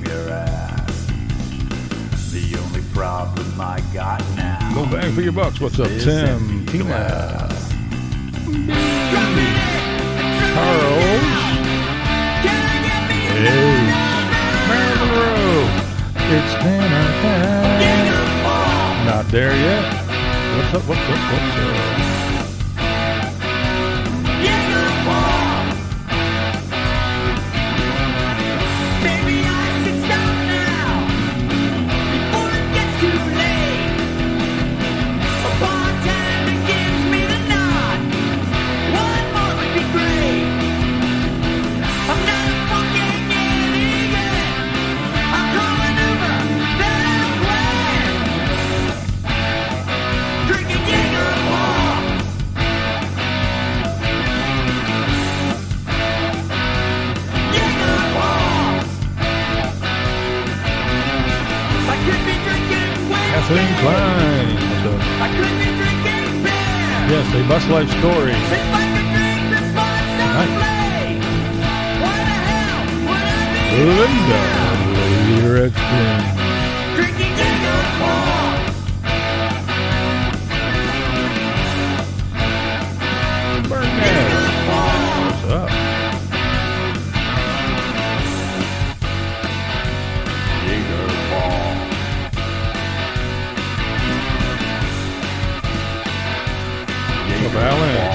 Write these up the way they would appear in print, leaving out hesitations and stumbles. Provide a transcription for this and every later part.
your ass. The only problem I got now. Go bang for your bucks. What's up, Tim? Tina. Charles. Hey. Marilyn Monroe. It's dinner time. Not there yet. What's up? What's up? Maybe I should stop now before it gets too late. A bartender gives me the nod. One more would be great. I'm not a fucking idiot. I'm calling Uber, then I'll plan. Drinking Jaeger Bomb. Jaeger Bomb. I could be drinking Kathleen whiskey. Klein. What's up? I could be drinking beer. Yes, a bus life story. If I could drink responsibly, why the hell would I be Linda. Later at spring. drinking Jaeger Bomb? Burnett. What's up? Jaeger Bomb. What's up, Alan?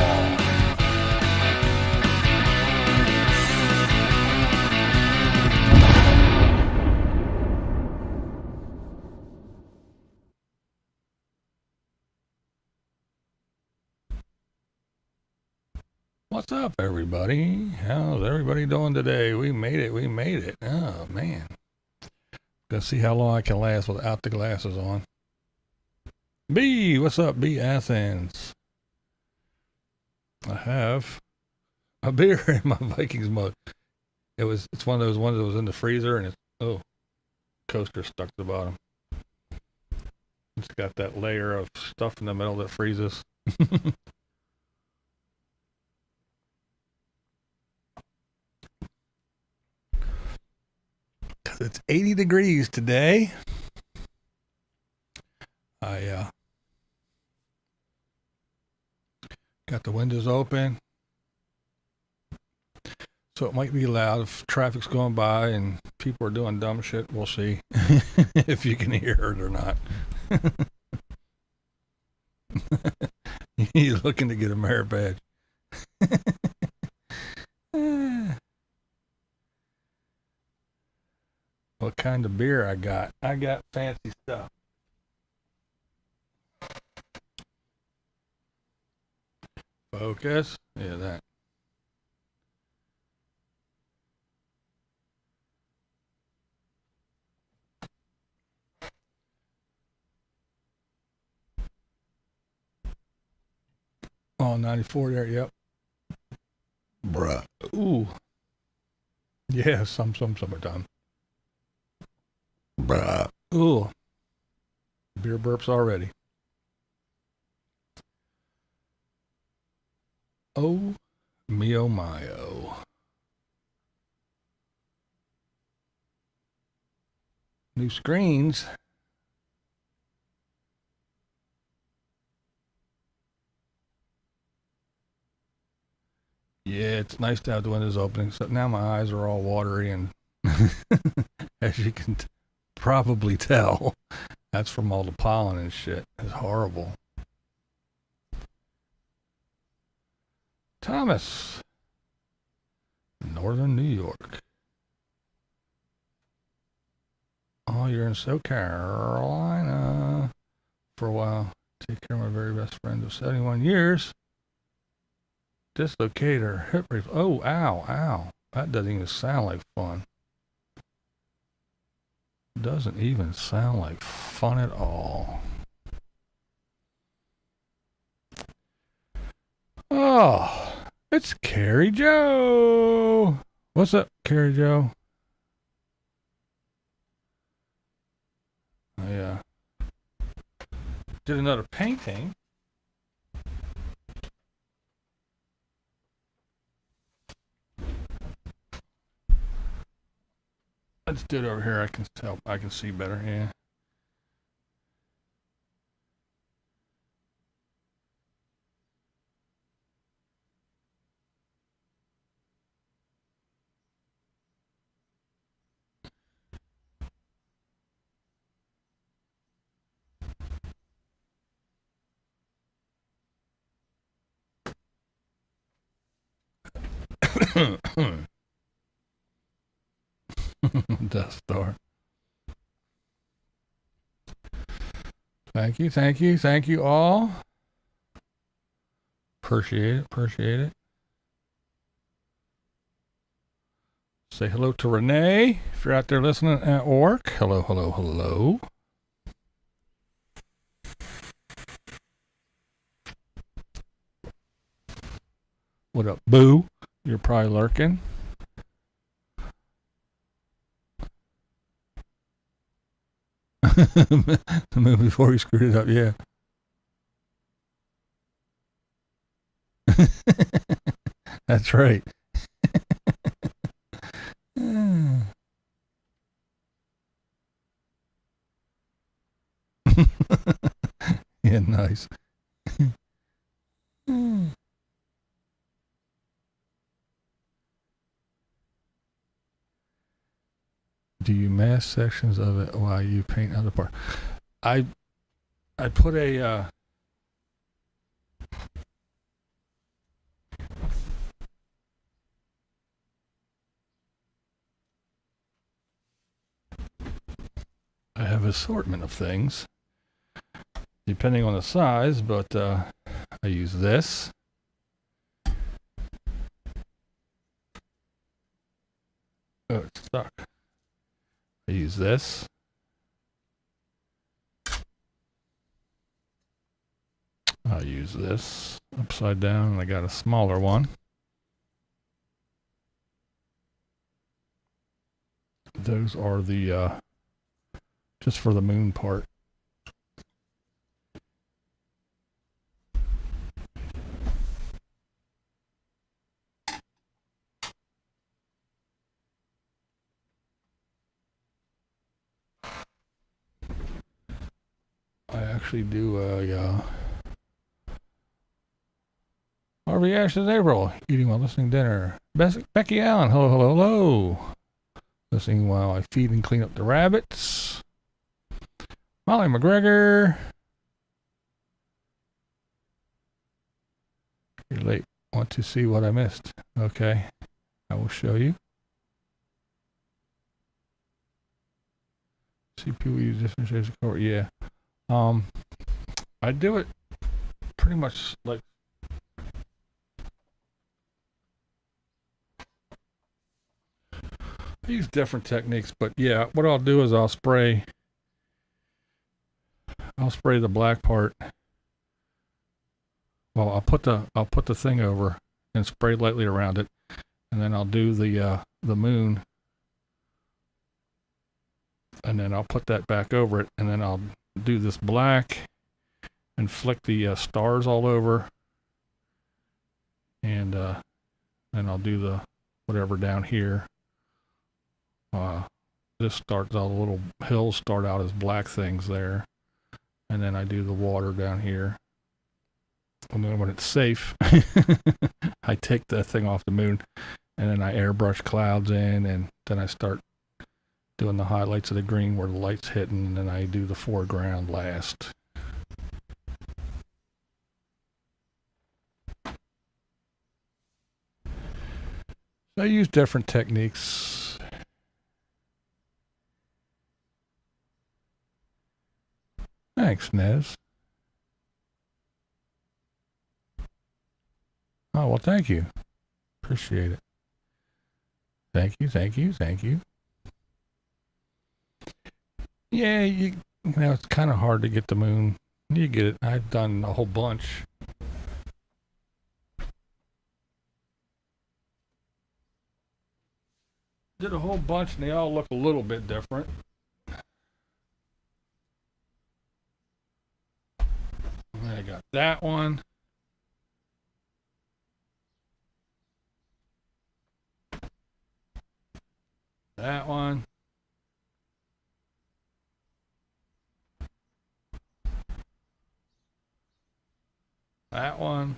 What's up, everybody? How's everybody doing today? We made it. Oh, man. Gonna see how long I can last without the glasses on. B, what's up, B Athens? I have a beer in my Vikings mug. It's one of those ones that was in the freezer and coaster stuck to the bottom. It's got that layer of stuff in the middle that freezes. It's 80 degrees today. I got the windows open, so it might be loud if traffic's going by and people are doing dumb shit. We'll see if you can hear it or not. He's looking to get a merit badge. What kind of beer I got? I got fancy stuff. Focus. Yeah, that. Oh, 94 there, yep. Bruh. Ooh. Yeah, summertime. Bruh. Ooh. Beer burps already. Oh, mio mio. New screens. Yeah, it's nice to have the windows open, except now my eyes are all watery and as you can probably tell, that's from all the pollen and shit. It's horrible. Thomas, Northern New York. Oh, you're in South Carolina for a while. Take care of my very best friend of 71 years. Dislocator, hip oh, ow. That doesn't even sound like fun. Doesn't even sound like fun at all. Oh, it's Carrie Joe. What's up, Carrie Joe? I did another painting. Let's do it over here. I can tell. I can see better. Yeah. Death Star. Thank you, thank you, thank you all. Appreciate it, appreciate it. Say hello to Renee if you're out there listening at work. Hello, hello, hello. What up, Boo? You're probably lurking. The movie before he screwed it up, yeah. That's right. Yeah, nice. Do you mask sections of it while you paint other part? I put a I have assortment of things depending on the size, but I use this. Oh, it's stuck. I use this. I'll use this upside down, and I got a smaller one. Those are the just for the moon part. I actually do a Harvey Ashes April, eating while listening dinner. Becky Allen, hello, hello, hello. Listening while I feed and clean up the rabbits. Molly McGregor. You're late. Want to see what I missed? Okay, I will show you. See people use different shades of color. Yeah. I do it pretty much like I use different techniques, but yeah, what I'll do is I'll spray the black part. Well, I'll put the thing over and spray lightly around it, and then I'll do the moon, and then I'll put that back over it, and then I'll do this black and flick the stars all over, and then I'll do the whatever down here. This starts out, the little hills start out as black things there, and then I do the water down here. And then when it's safe, I take the thing off the moon, and then I airbrush clouds in, and then I start doing the highlights of the green where the light's hitting, and then I do the foreground last. So I use different techniques. Thanks, Nez. Oh, well, thank you. Appreciate it. Thank you, thank you, thank you. Yeah, you know, it's kind of hard to get the moon. You get it. I've done a whole bunch. Did a whole bunch, and they all look a little bit different. I got that one. That one. That one.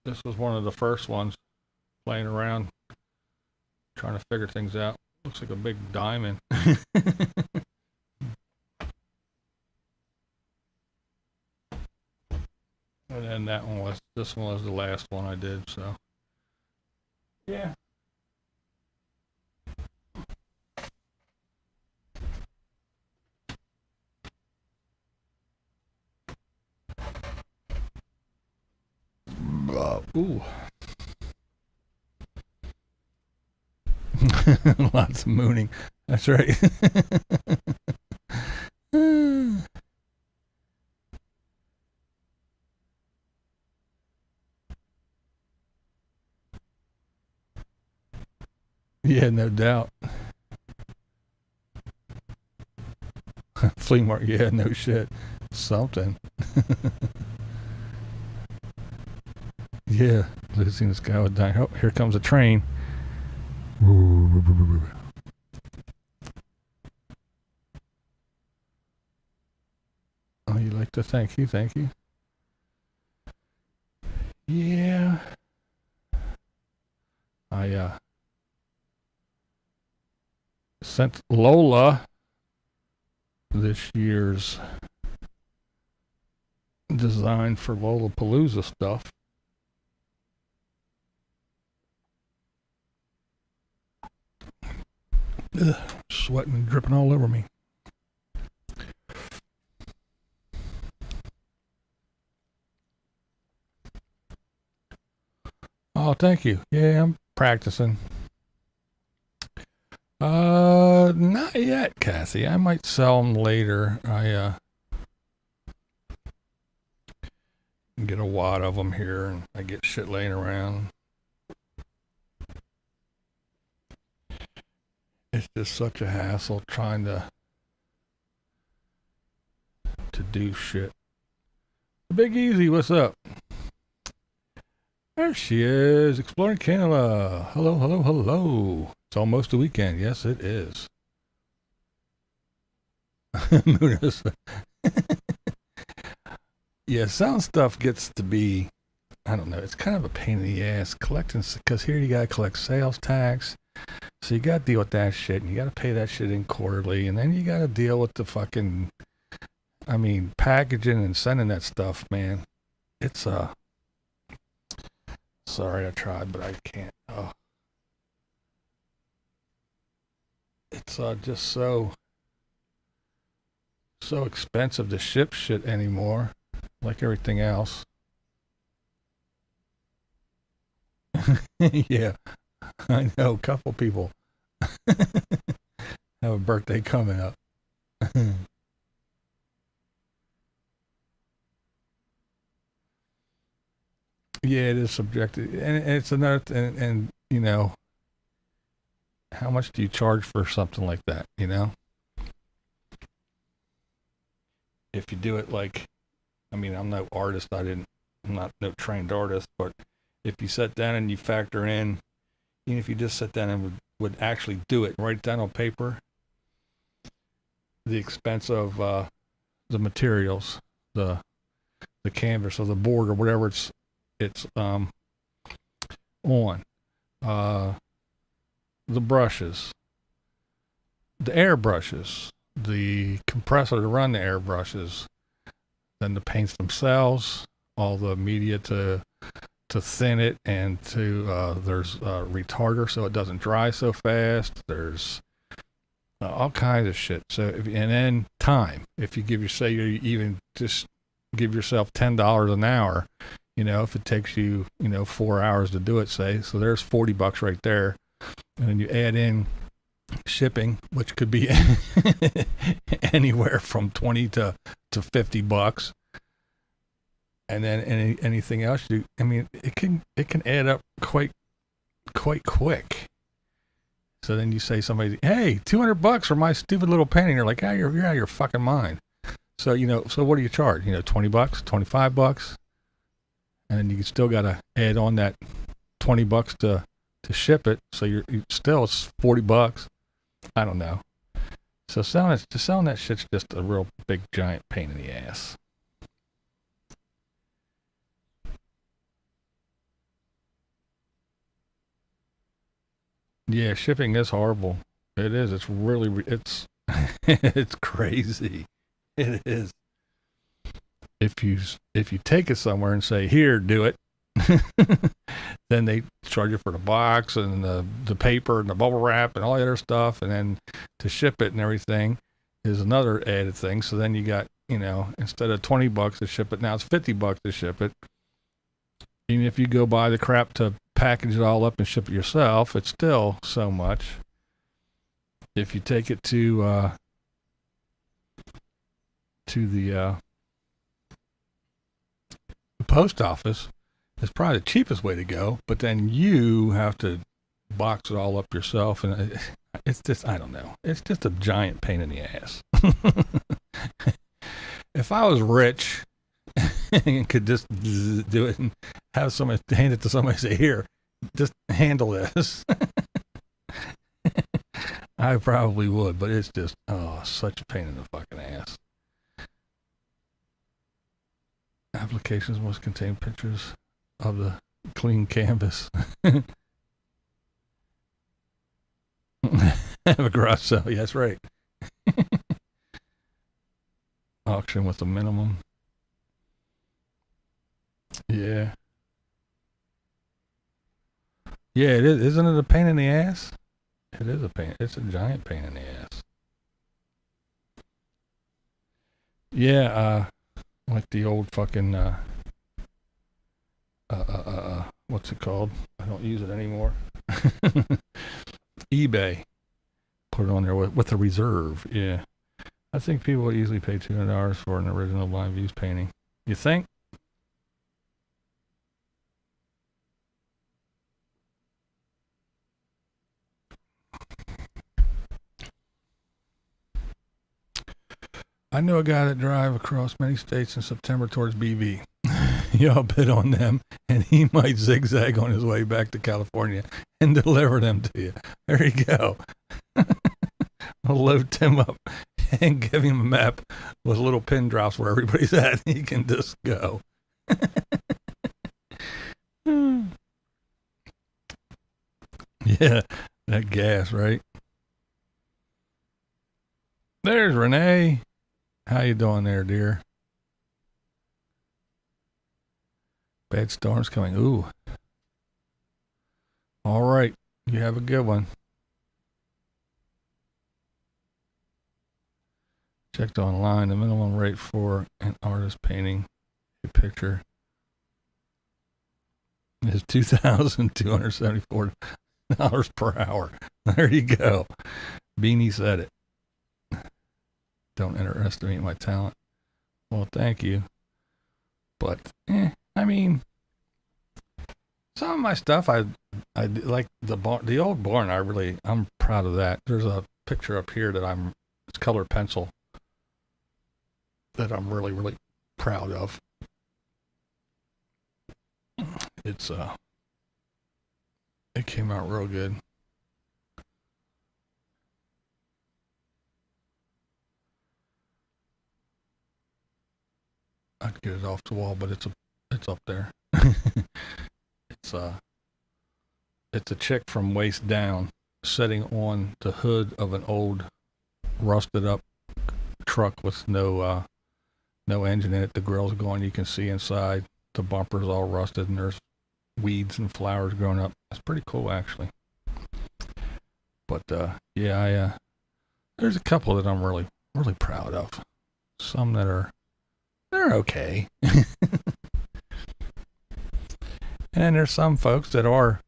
This was one of the first ones, playing around, trying to figure things out. Looks like a big diamond. And then this one was the last one I did, so. Yeah. Ooh. Lots of mooning. That's right. Yeah, no doubt. Flea market, yeah, no shit. Something. Yeah, losing this guy with dying. Oh, here comes a train. Oh, you like to thank you. Yeah. I sent Lola this year's design for Lollapalooza stuff. Ugh, sweating and dripping all over me. Oh, thank you. Yeah, I'm practicing. Not yet, Cassie. I might sell them later. I get a wad of them here, and I get shit laying around. It's just such a hassle trying to do shit. Big Easy, what's up? There she is, exploring Canada. Hello. It's almost the weekend. Yes, it is. Yeah, sound stuff gets to be, I don't know, it's kind of a pain in the ass collecting, because here you gotta collect sales tax, so you gotta deal with that shit, and you gotta pay that shit in quarterly, and then you gotta deal with the fucking, packaging and sending that stuff, man. It's sorry, I tried, but I can't. It's just so expensive to ship shit anymore, like everything else. Yeah, I know. A couple people have a birthday coming up. Yeah, it is subjective, and it's another and you know, how much do you charge for something like that? You know, if you do it like, I'm no artist. I'm not no trained artist, but if you sit down and you factor in, even if you just sit down and would actually do it, write it down on paper, the expense of the materials, the canvas or the board or whatever it's on, the brushes, the air brushes, the compressor to run the air brushes, then the paints themselves, all the media to thin it, and there's a retarder so it doesn't dry so fast. There's all kinds of shit. So and then time. If you give you even just give yourself $10 an hour, if it takes you 4 hours to do it, say, so there's $40 right there, and then you add in shipping, which could be anywhere from $20 to $50, and then anything else it can add up quite quick. So then you say somebody, hey, $200 for my stupid little painting. They're like, you're out of your fucking mind. So so what do you charge? $20, $25, and then you still gotta add on that $20 to to ship it. So still it's $40. I don't know. So selling that shit's just a real big giant pain in the ass. Yeah, shipping is horrible. It is. It's really, it's it's crazy. It is. If you take it somewhere and say, here, do it, then they charge you for the box and the paper and the bubble wrap and all the other stuff, and then to ship it and everything is another added thing. So then you got, instead of $20 to ship it, now it's $50 to ship it. Even if you go buy the crap to package it all up and ship it yourself, it's still so much. If you take it to the post office, it's probably the cheapest way to go, but then you have to box it all up yourself, and it's just, I don't know, it's just a giant pain in the ass. If I was rich and could just do it and have somebody hand it to somebody and say, here, just handle this, I probably would, but it's just, such a pain in the fucking ass. Applications must contain pictures of the clean canvas. Have a garage sale. Yeah, that's right. Auction with a minimum. Yeah. Yeah, it is. Isn't it a pain in the ass? It is a pain. It's a giant pain in the ass. Yeah, like the old fucking, what's it called? I don't use it anymore. eBay. Put it on there with a reserve. Yeah. I think people would easily pay $200 for an original BlindViews painting. You think? I know a guy that drive across many states in September towards BV. Y'all bid on them, and he might zigzag on his way back to California and deliver them to you. There you go. I'll load Tim up and give him a map with little pin drops where everybody's at. He can just go. Yeah, that gas, right? There's Renee. How you doing there, dear? Bad storms coming. Ooh. All right. You have a good one. Checked online. The minimum rate for an artist painting a picture is $2,274 per hour. There you go. Beanie said it. Don't underestimate my talent. Well, thank you. But, I mean, some of my stuff, I like the old barn. I'm proud of that. There's a picture up here that it's color pencil that I'm really, really proud of. It came out real good. I'd get it off the wall, but it's up there. It's a chick from waist down sitting on the hood of an old rusted up truck with no engine in it. The grill's going, you can see inside. The bumper's all rusted and there's weeds and flowers growing up. It's pretty cool, actually. But yeah, there's a couple that I'm really, really proud of. Some that they're okay. And there's some folks that are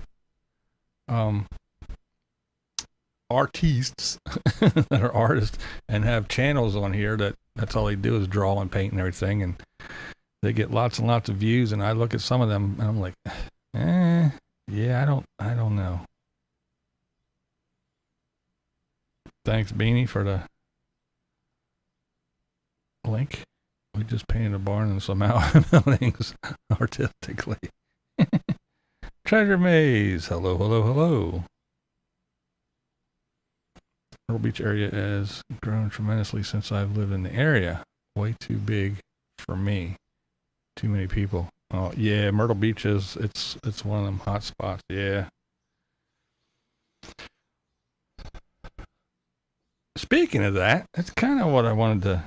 artistes that are artists and have channels on here that's all they do is draw and paint and everything, and they get lots and lots of views, and I look at some of them and I'm like, yeah, I don't know. Thanks, Beanie, for the link. We just painted a barn and some buildings artistically. Treasure Maze. Hello, hello, hello. Myrtle Beach area has grown tremendously since I've lived in the area. Way too big for me. Too many people. Oh yeah, Myrtle Beach it's one of them hot spots. Yeah. Speaking of that, that's kind of what I wanted to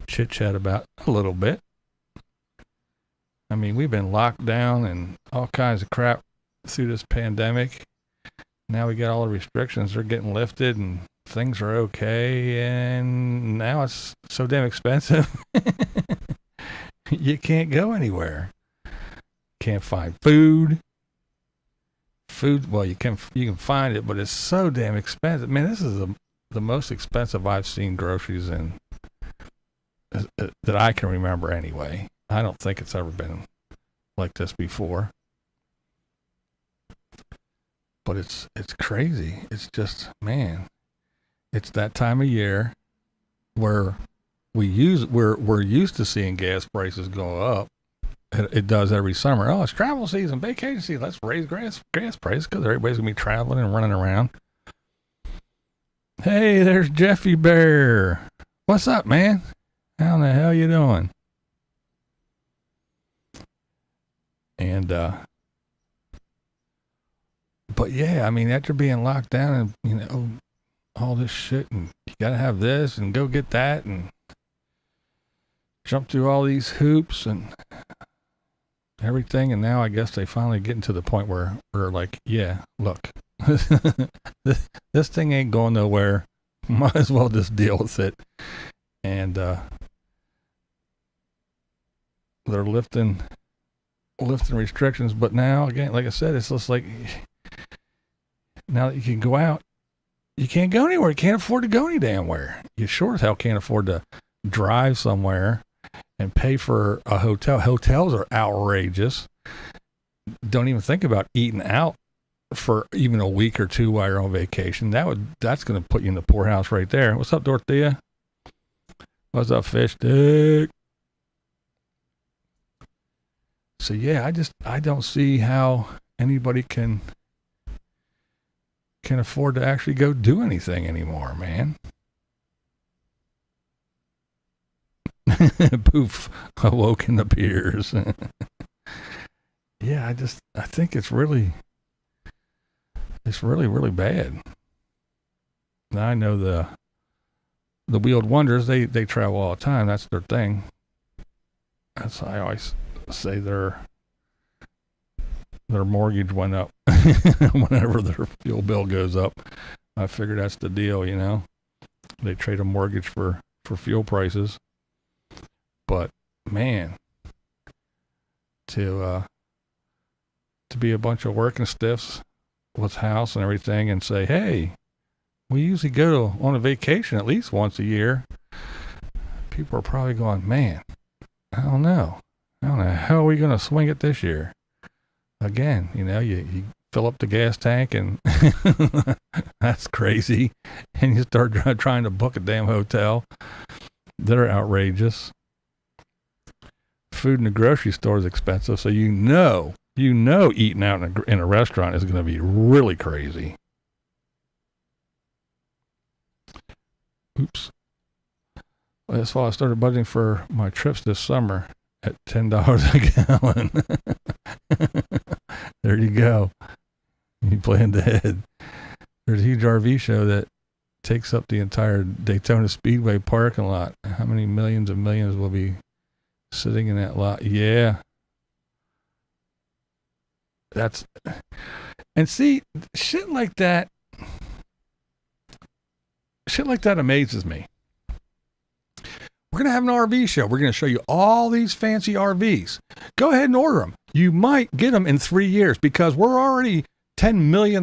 chit chat about a little bit. I mean, we've been locked down and all kinds of crap through this pandemic. Now we got all the restrictions, they're getting lifted and things are okay, and now it's so damn expensive. You can't go anywhere. Can't find food. Well, you can find it, but it's so damn expensive. Man, this is the most expensive I've seen groceries in that I can remember anyway. I don't think it's ever been like this before. But it's crazy. It's just, man, it's that time of year where we're used to seeing gas prices go up. It does every summer. Oh, it's travel season, vacation season. Let's raise gas prices because everybody's gonna be traveling and running around. Hey, there's Jeffy Bear. What's up, man? How in the hell you doing? And but yeah, I mean, after being locked down and, you know, all this shit, and you gotta have this and go get that and jump through all these hoops and everything, and now I guess they finally getting to the point where we're like, yeah, look, this thing ain't going nowhere. Might as well just deal with it. And they're lifting restrictions, but now again, like I said, it's just like, now that you can go out, you can't go anywhere. You can't afford to go any damn where. You sure as hell can't afford to drive somewhere and pay for a hotel. Hotels are outrageous. Don't even think about eating out for even a week or two while you're on vacation. That's going to put you in the poorhouse right there. What's up, Dorothea? What's up, Fish Dick? So yeah, I don't see how anybody can afford to actually go do anything anymore, man. Poof, awoken the peers. Yeah, I think it's really bad. Now I know the Wheeled Wonders, they travel all the time. That's their thing. That's I always say their mortgage went up whenever their fuel bill goes up. I figure that's the deal, you know. They trade a mortgage for fuel prices. But man, to be a bunch of working stiffs with house and everything and say, hey, we usually go on a vacation at least once a year. People are probably going, man, I don't know how are we going to swing it this year? Again, you know, you fill up the gas tank and that's crazy. And you start trying to book a damn hotel. They're outrageous. Food in the grocery store is expensive. So you know eating out in a restaurant is going to be really crazy. Oops. That's why I started budgeting for my trips this summer at $10 a gallon. There you go. You planned ahead. There's a huge RV show that takes up the entire Daytona Speedway parking lot. How many millions and millions will be sitting in that lot? Yeah. And see, shit like that amazes me. We're going to have an RV show. We're going to show you all these fancy RVs. Go ahead and order them. You might get them in 3 years because we're already $10 million,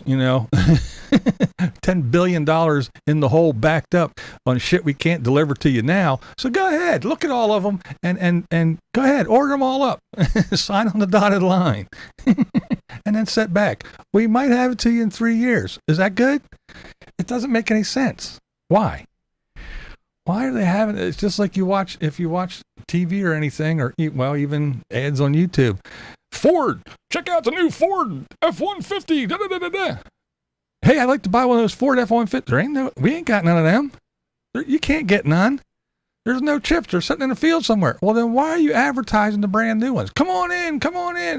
you know, $10 billion in the hole backed up on shit we can't deliver to you now. So go ahead, look at all of them and go ahead, order them all up. Sign on the dotted line and then sit back. We might have it to you in 3 years. Is that good? It doesn't make any sense. Why? Why are they having it? It's just like if you watch TV or anything, or even ads on YouTube. Ford, check out the new Ford F-150. Da, da, da, da, da. Hey, I'd like to buy one of those Ford F-150. We ain't got none of them. You can't get none. There's no chips. They're sitting in the field somewhere. Well, then why are you advertising the brand new ones? Come on in.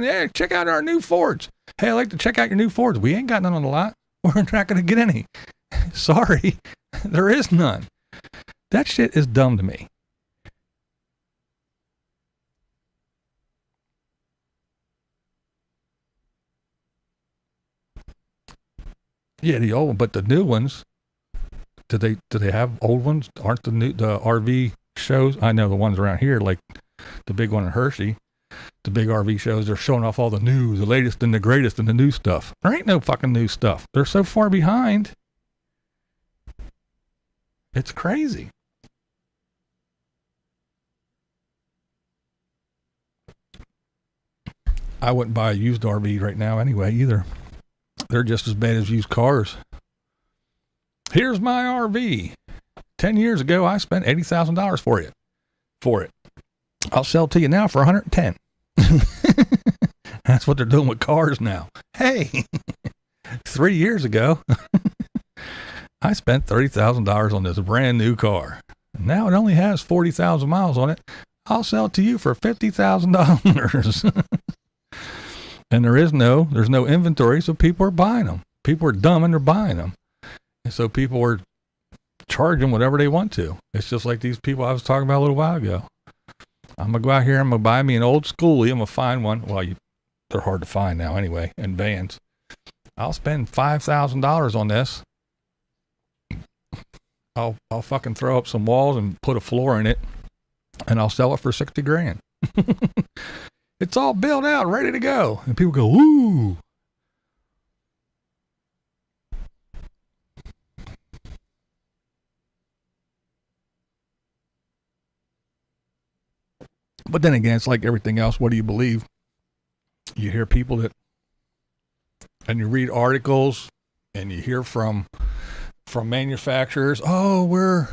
Hey, check out our new Fords. Hey, I'd like to check out your new Fords. We ain't got none on the lot. We're not going to get any. Sorry, there is none. That shit is dumb to me. Yeah, the old one, but the new ones, do they have old ones? Aren't the RV shows? I know the ones around here, like the big one in Hershey, the big RV shows, they're showing off all the new, the latest and the greatest and the new stuff. There ain't no fucking new stuff. They're so far behind. It's crazy. I wouldn't buy a used RV right now anyway either. They're just as bad as used cars. Here's my RV. 10 years ago, I spent $80,000 for it. I'll sell it to you now for $110,000. That's what they're doing with cars now. Hey, 3 years ago, I spent $30,000 on this brand new car. Now it only has 40,000 miles on it. I'll sell it to you for $50,000. And there's no inventory, so people are buying them. People are dumb and they're buying them. And so people are charging whatever they want to. It's just like these people I was talking about a little while ago. I'm going to go out here, I'm going to buy me an old schoolie, I'm going to find one. Well, they're hard to find now anyway, in vans. I'll spend $5,000 on this. I'll fucking throw up some walls and put a floor in it, and I'll sell it for $60,000. It's all built out, ready to go. And people go, ooh. But then again, it's like everything else. What do you believe? You hear people and you read articles and you hear from manufacturers, oh, we're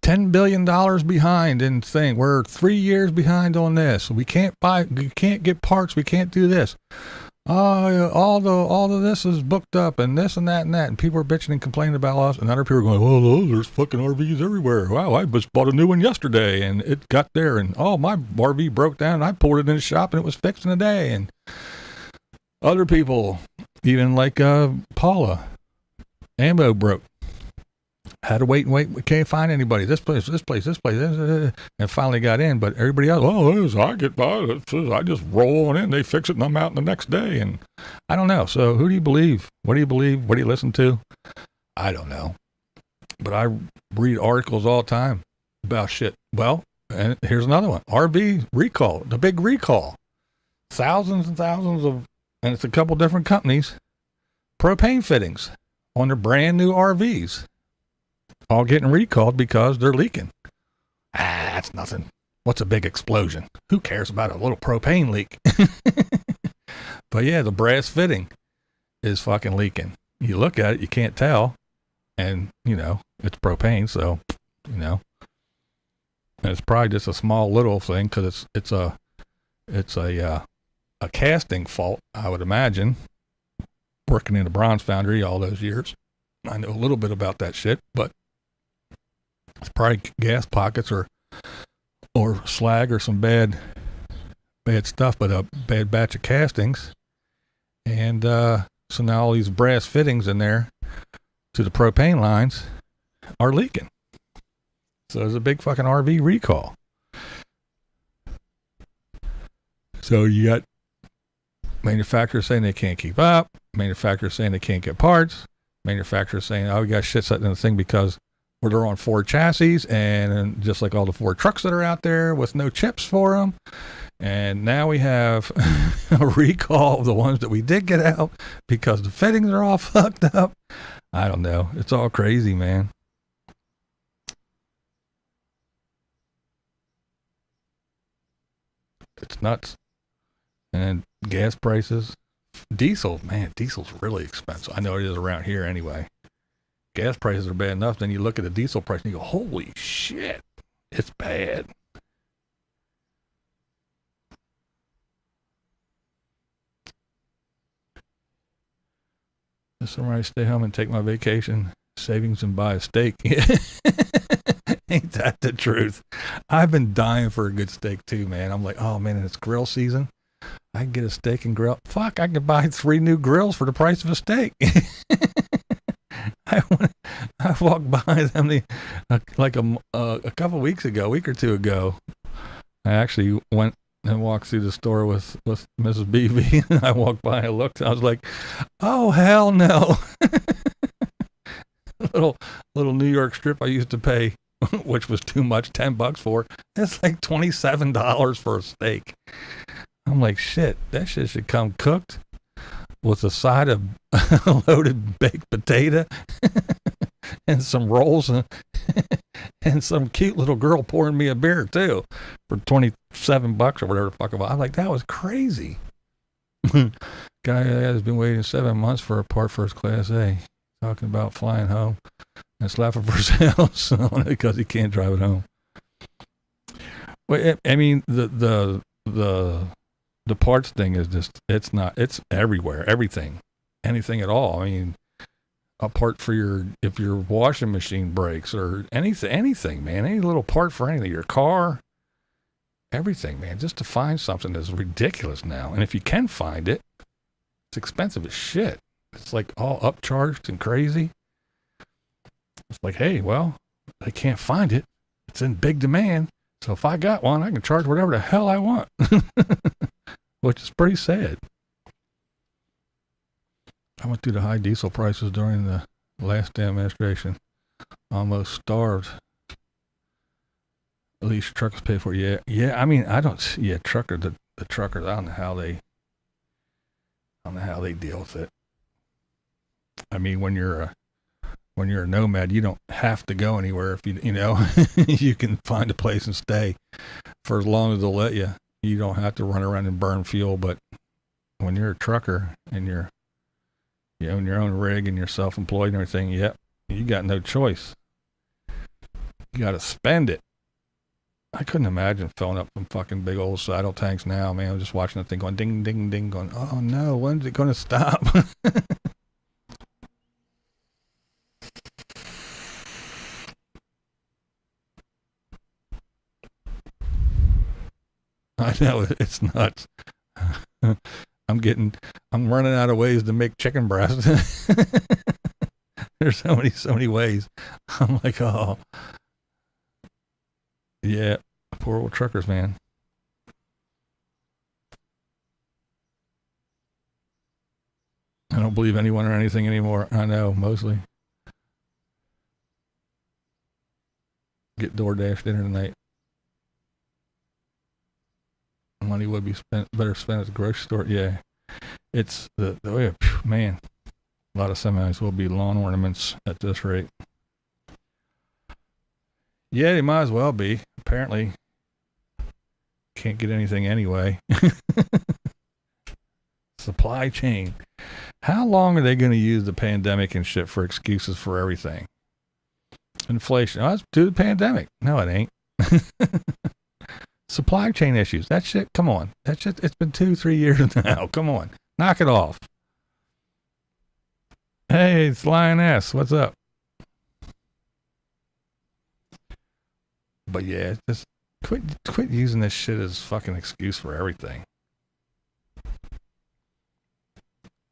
$10 billion behind in thing. We're 3 years behind on this. We can't get parts. We can't do this. All of this is booked up and this and that and that. And people are bitching and complaining about us. And other people are going, oh, there's fucking RVs everywhere. Wow, I just bought a new one yesterday and it got there. And oh, my RV broke down and I pulled it in the shop and it was fixed in a day. And other people, even like Paula, ammo broke. Had to wait. We can't find anybody. This place, and finally got in. But everybody else, I get by. I just roll on in. They fix it, and I'm out the next day. And I don't know. So who do you believe? What do you believe? What do you listen to? I don't know. But I read articles all the time about shit. Well, and here's another one: RV recall, the big recall, thousands and thousands of, and it's a couple different companies, propane fittings on their brand new RVs. All getting recalled because they're leaking. That's nothing. What's a big explosion? Who cares about a little propane leak? But yeah, the brass fitting is fucking leaking. You look at it, you can't tell. And, it's propane, so, and it's probably just a small little thing because it's a casting fault, I would imagine. Working in a bronze foundry all those years. I know a little bit about that shit, but it's probably gas pockets or slag or some bad stuff, but a bad batch of castings. And so now all these brass fittings in there to the propane lines are leaking. So there's a big fucking RV recall. So you got manufacturers saying they can't keep up, manufacturers saying they can't get parts, manufacturers saying, oh, we got shit set in the thing because they're on Ford chassis, and just like all the Ford trucks that are out there with no chips for them. And now we have a recall of the ones that we did get out because the fittings are all fucked up. I don't know. It's all crazy, man. It's nuts. And gas prices. Diesel's really expensive. I know it is around here anyway. Gas prices are bad enough, then you look at the diesel price and you go, holy shit, it's bad. Somebody stay home and take my vacation savings and buy a steak. Ain't that the truth? I've been dying for a good steak too, man. I'm like, oh man, it's grill season. I can get a steak and grill. Fuck, I could buy 3 new grills for the price of a steak. I walked by them a couple weeks ago, a week or two ago. I actually went and walked through the store with Mrs. BV. And I walked by, I looked, I was like, oh hell no. little New York strip I used to pay, which was too much, $10 for. It's like $27 for a steak. I'm like, shit, that shit should come cooked with a side of loaded baked potato and some rolls and some cute little girl pouring me a beer too for $27 or whatever the fuck it was. I'm like, that was crazy. Guy has been waiting 7 months for a part first class A. Talking about flying home and slapping for sales because he can't drive it home. Well, I mean, the parts thing is just, it's everywhere, everything, anything at all. I mean, a part for if your washing machine breaks or anything, man, any little part for anything, your car, everything, man, just to find something is ridiculous now. And if you can find it, it's expensive as shit. It's like all upcharged and crazy. It's like, hey, well, they can't find it. It's in big demand. So if I got one, I can charge whatever the hell I want. Which is pretty sad. I went through the high diesel prices during the last administration. Almost starved. At least truckers pay for it. Yeah. I mean, the truckers, I don't know how they deal with it. I mean, when you're a nomad, you don't have to go anywhere. If you you can find a place and stay for as long as they'll let you. You don't have to run around and burn fuel. But when you're a trucker and you own your own rig and you're self-employed and everything, you got no choice. You got to spend it. I couldn't imagine filling up some fucking big old saddle tanks now, man. I was just watching the thing going ding, ding, ding, going, oh no, when's it going to stop? I know, it's nuts. I'm running out of ways to make chicken breast. There's so many ways. I'm like, oh, yeah, poor old truckers, man. I don't believe anyone or anything anymore. I know, mostly. Get DoorDash dinner tonight. Money would be better spent at the grocery store. Yeah, it's man, a lot of semis will be lawn ornaments at this rate. Yeah, they might as well be. Apparently, can't get anything anyway. Supply chain. How long are they going to use the pandemic and shit for excuses for everything? Inflation. Oh, it's due to the pandemic. No, it ain't. Supply chain issues. That shit, come on. That shit, it's been 2-3 years now. Come on. Knock it off. Hey, it's Lioness. What's up? But yeah, just quit using this shit as fucking excuse for everything.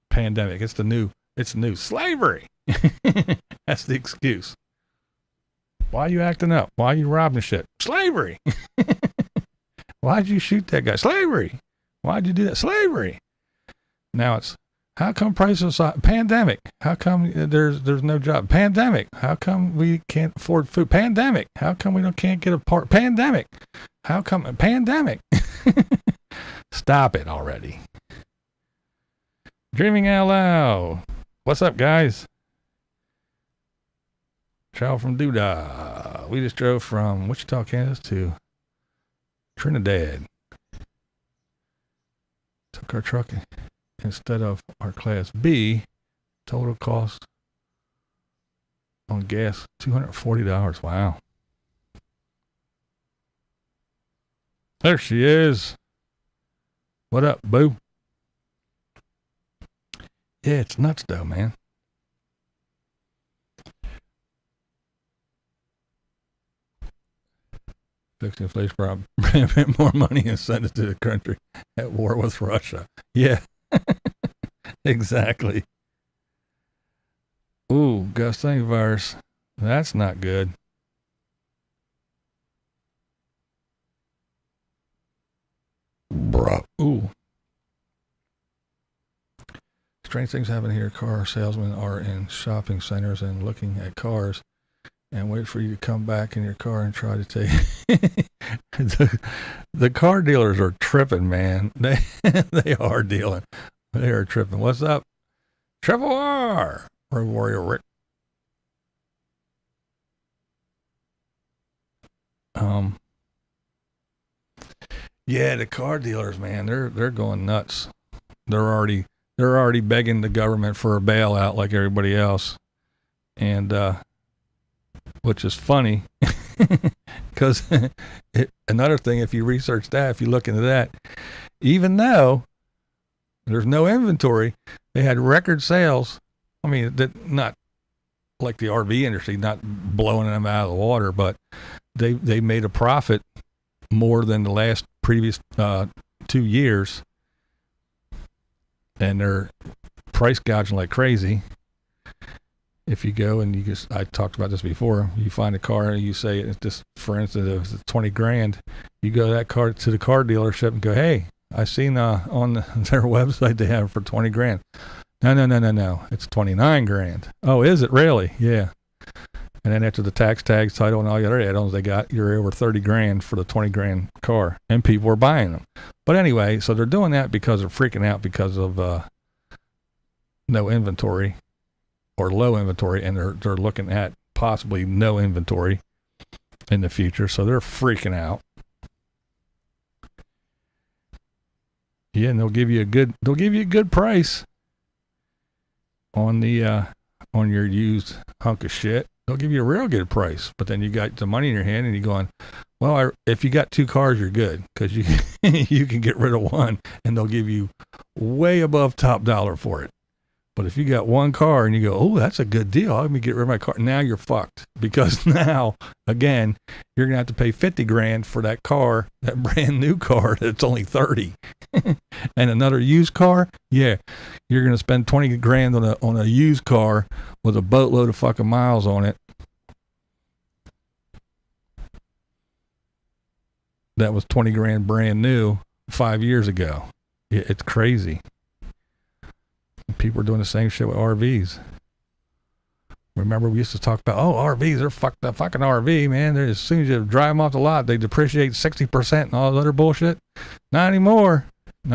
Pandemic. It's new slavery. That's the excuse. Why are you acting up? Why are you robbing shit? Slavery. Why'd you shoot that guy? Slavery. Why'd you do that? Slavery. Now it's, how come prices are pandemic? How come there's no job? Pandemic. How come we can't afford food? Pandemic. How come we can't get a part? Pandemic. How come pandemic? Stop it already. Dreaming out loud. What's up, guys? Travel from Doodah. We just drove from Wichita, Kansas to Trinidad. Took our truck instead of our Class B. Total cost on gas $240. Wow. There she is. What up, boo? Yeah, it's nuts though, man. Fix the inflation problem, print more money and send it to the country at war with Russia. Yeah, exactly. Ooh, gusting virus. That's not good. Bruh. Ooh. Strange things happen here. Car salesmen are in shopping centers and looking at cars and wait for you to come back in your car and try to take the car dealers are tripping, man. They are dealing. They are tripping. What's up? Triple R. Road Warrior Rick. Yeah, the car dealers, man, they're going nuts. They're already begging the government for a bailout like everybody else. And which is funny because another thing, if you research that, if you look into that, even though there's no inventory, they had record sales. I mean, not like the RV industry, not blowing them out of the water, but they made a profit more than the last previous 2 years, and they're price gouging like crazy. If you go and I talked about this before, you find a car and you say it's just, for instance, it's 20 grand, you go that car to the car dealership and go, hey, I seen on their website they have it for 20 grand. No, it's 29 grand. Oh, is it really? Yeah. And then after the tax tags, title, and all the other add-ons they got, you're over 30 grand for the 20 grand car, and people are buying them. But anyway, so they're doing that because they're freaking out because of no inventory or low inventory, and they're looking at possibly no inventory in the future, so they're freaking out. Yeah, and they'll give you a good price on on your used hunk of shit. They'll give you a real good price, but then you got the money in your hand and you're going, well, if you got 2 cars, you're good, because you can get rid of one and they'll give you way above top dollar for it. But if you got 1 car and you go, oh, that's a good deal, let me get rid of my car, now you're fucked, because now, again, you're going to have to pay 50 grand for that car, that brand new car that's only 30. And another used car, yeah, you're going to spend 20 grand on a used car with a boatload of fucking miles on it. That was 20 grand brand new 5 years ago. Yeah, it's crazy. People are doing the same shit with RVs. Remember, we used to talk about, RVs, they're fucked up. Fucking RV, man. As soon as you drive them off the lot, they depreciate 60% and all that other bullshit. Not anymore. It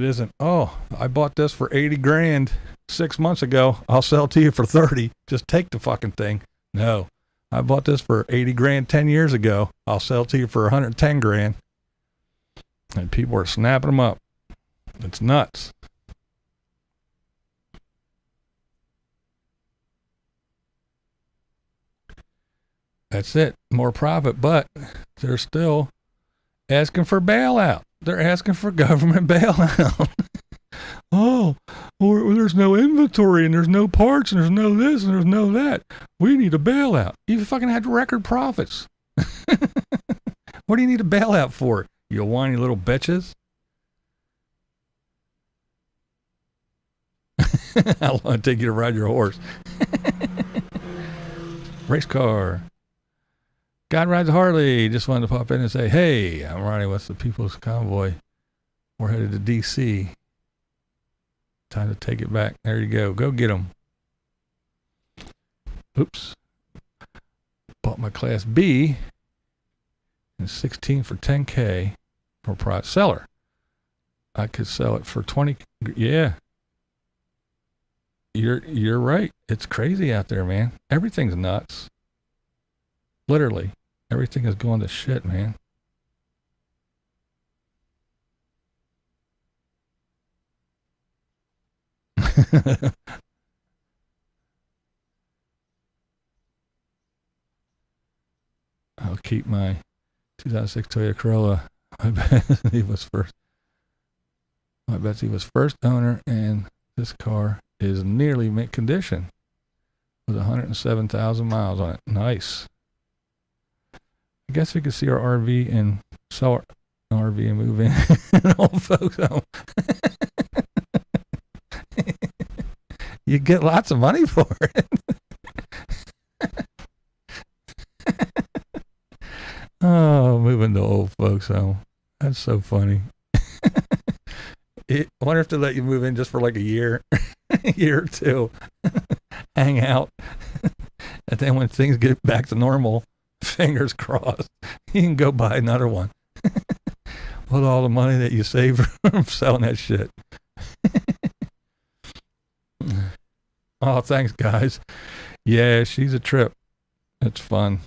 isn't, I bought this for 80 grand 6 months ago. I'll sell it to you for 30. Just take the fucking thing. No. I bought this for 80 grand 10 years ago. I'll sell it to you for 110 grand. And people are snapping them up. It's nuts. That's it. More profit, but they're still asking for bailout. They're asking for government bailout. Or there's no inventory and there's no parts and there's no this and there's no that. We need a bailout. You fucking had record profits. What do you need a bailout for? You whiny little bitches. How long it take you to ride your horse? Race car. God rides a Harley. Just wanted to pop in and say, hey, I'm riding with the People's Convoy. We're headed to D.C. Time to take it back. There you go. Go get them. Oops. Bought my Class B and 16 for 10K for a private seller. I could sell it for 20. Yeah. You're right. It's crazy out there, man. Everything's nuts. Literally. Everything is going to shit, man. I'll keep my 2006 Toyota Corolla. I bet he was first owner, and this car is nearly mint condition with 107,000 miles on it. Nice. I guess we could see our RV and sell our RV and move in an old folks home. You get lots of money for it. Oh, moving to old folks home. That's so funny. I wonder if they let you move in just for like a year, a year or two, hang out. And then when things get back to normal, fingers crossed, you can go buy another one. With all the money that you save from selling that shit. Oh, thanks, guys. Yeah, she's a trip. It's fun.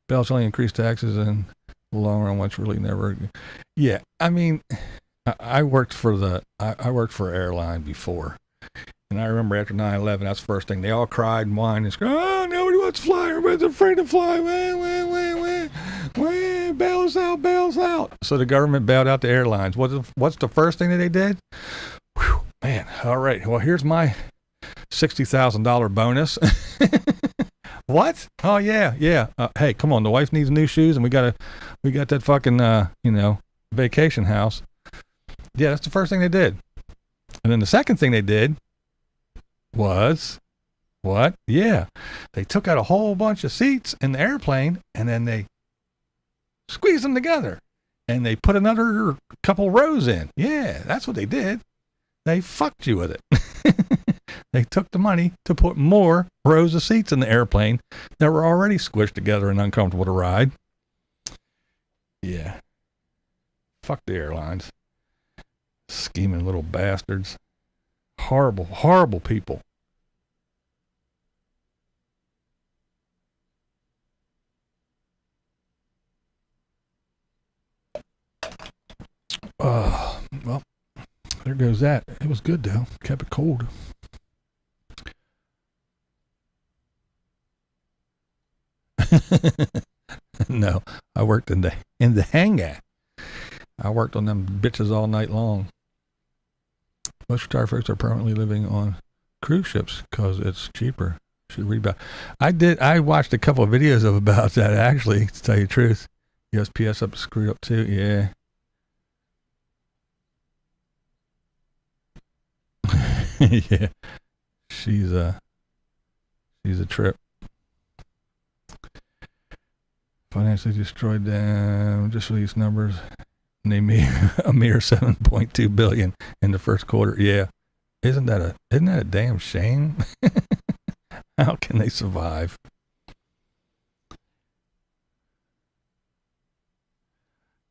Belch only increased taxes in the long run, which really never. Yeah, I mean, I worked for I worked for an airline before, and I remember after 9/11, that's the first thing they all cried and whined and screamed, "Oh, nobody wants to fly. Everybody's afraid to fly. Bail us out, bail us out." So the government bailed out the airlines. What's the first thing that they did? Whew, man, all right. Well, here's my $60,000 bonus. What? Oh yeah. Hey, come on. The wife needs new shoes, and we got that fucking vacation house. Yeah, that's the first thing they did. And then the second thing they did was what? Yeah, they took out a whole bunch of seats in the airplane, and then they squeezed them together, and they put another couple rows in. Yeah, that's what they did. They fucked you with it. They took the money to put more rows of seats in the airplane that were already squished together and uncomfortable to ride. Yeah. Fuck the airlines. Scheming little bastards. Horrible, horrible people. Well, there goes that. It was good though. Kept it cold. No, I worked in the hangar. I worked on them bitches all night long. Most retired folks are permanently living on cruise ships because it's cheaper. Should read about. I watched a couple of videos about that actually. To tell you the truth, USPS up screwed up too. Yeah. Yeah, she's a trip. Financially destroyed them. Just released numbers. And they made a mere $7.2 billion in the first quarter. Yeah, isn't that a damn shame? How can they survive?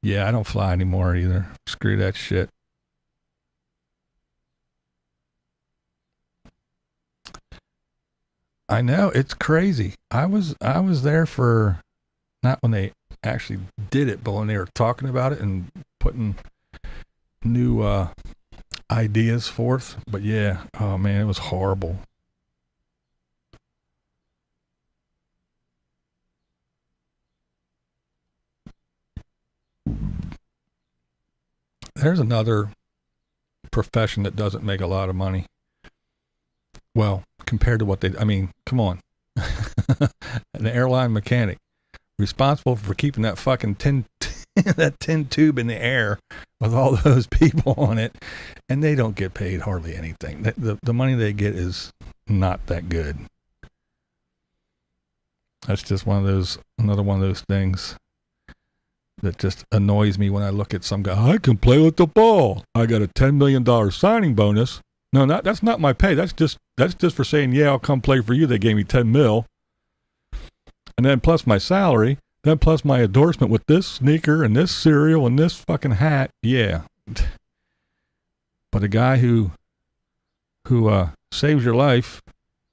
Yeah, I don't fly anymore either. Screw that shit. I know, it's crazy. I was there for, not when they actually did it, but when they were talking about it and putting new ideas forth. But yeah, oh man, it was horrible. There's another profession that doesn't make a lot of money. Well, compared to what come on. An airline mechanic responsible for keeping that fucking tin tube in the air with all those people on it, and they don't get paid hardly anything. The money they get is not that good. That's just another one of those things that just annoys me when I look at some guy. I can play with the ball. I got a $10 million signing bonus. No, that's not my pay. That's just for saying, yeah, I'll come play for you. They gave me 10 mil. And then plus my salary, then plus my endorsement with this sneaker and this cereal and this fucking hat. Yeah. But a guy who saves your life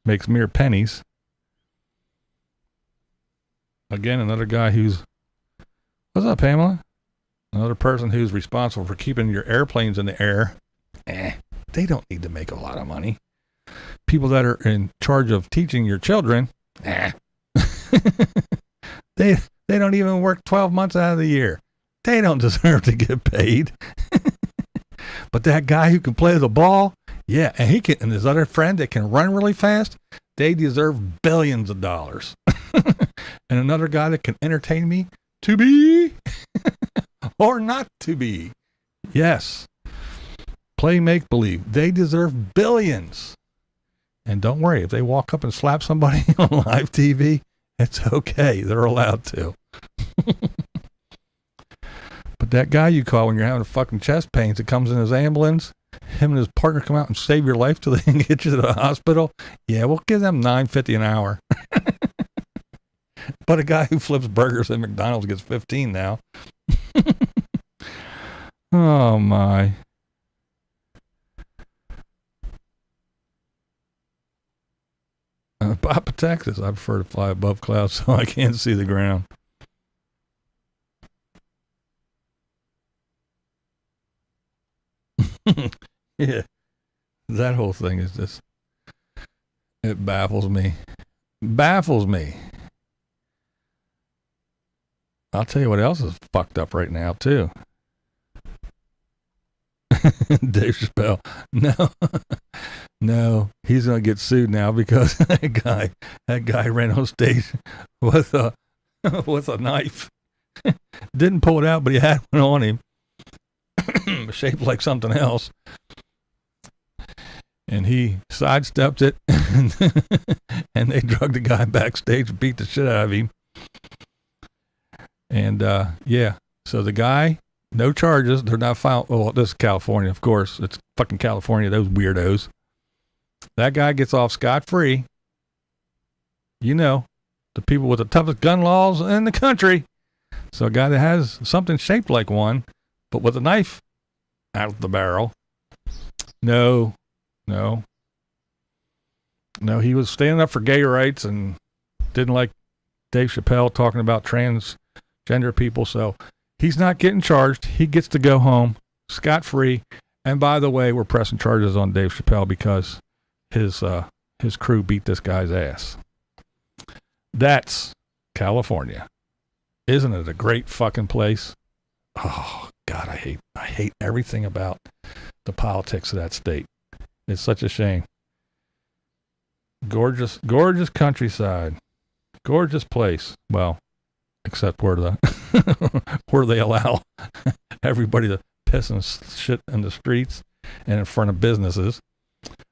makes mere pennies. Again, another guy what's up, Pamela? Another person who's responsible for keeping your airplanes in the air. They don't need to make a lot of money. People that are in charge of teaching your children, they don't even work 12 months out of the year. They don't deserve to get paid. But that guy who can play the ball, yeah, and his other friend that can run really fast, they deserve billions of dollars. and another guy that can entertain me to be or not to be. Yes. Play make-believe. They deserve billions. And don't worry, if they walk up and slap somebody on live TV, it's okay. They're allowed to. But that guy you call when you're having a fucking chest pains that comes in his ambulance, him and his partner come out and save your life till they can get you to the hospital. Yeah, we'll give them $9.50 an hour. But a guy who flips burgers at McDonald's gets 15 now. Oh my. Papa, Texas. I prefer to fly above clouds so I can't see the ground. Yeah. That whole thing is just, it baffles me. Baffles me. I'll tell you what else is fucked up right now, too. Dave Chappelle. No, he's going to get sued now because that guy ran on stage with a knife. Didn't pull it out, but he had one on him. Shaped like something else. And he sidestepped it and they drugged the guy backstage and beat the shit out of him. And yeah, so the guy, no charges. They're not filed. Well, this is California, of course. It's fucking California, those weirdos. That guy gets off scot-free. You know, the people with the toughest gun laws in the country. So a guy that has something shaped like one, but with a knife out of the barrel. No, he was standing up for gay rights and didn't like Dave Chappelle talking about transgender people. So he's not getting charged. He gets to go home scot-free. And by the way, we're pressing charges on Dave Chappelle because his crew beat this guy's ass. That's California. Isn't it a great fucking place? Oh God, I hate everything about the politics of that state. It's such a shame. Gorgeous countryside. Gorgeous place. Well, except where where they allow everybody to piss and shit in the streets and in front of businesses.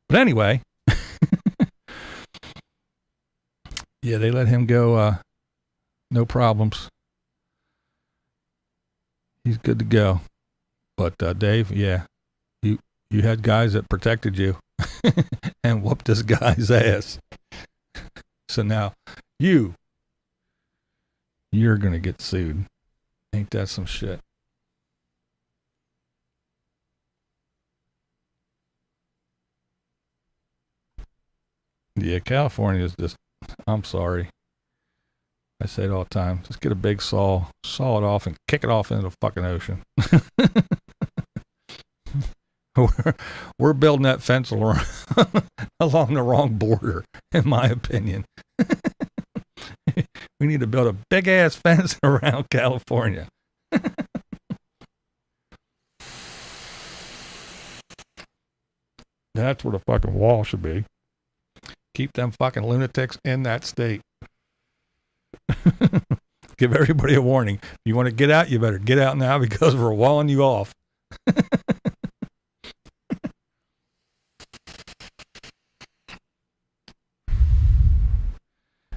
But anyway, yeah, they let him go, no problems. He's good to go. But Dave, yeah, you had guys that protected you and whooped this guy's ass. So now you're gonna get sued. Ain't that some shit? Yeah, California is just, I'm sorry. I say it all the time. Just get a big saw it off and kick it off into the fucking ocean. We're building that fence along the wrong border, in my opinion. We need to build a big ass fence around California. That's where the fucking wall should be. Keep them fucking lunatics in that state. Give everybody a warning. If you want to get out, you better get out now because we're walling you off.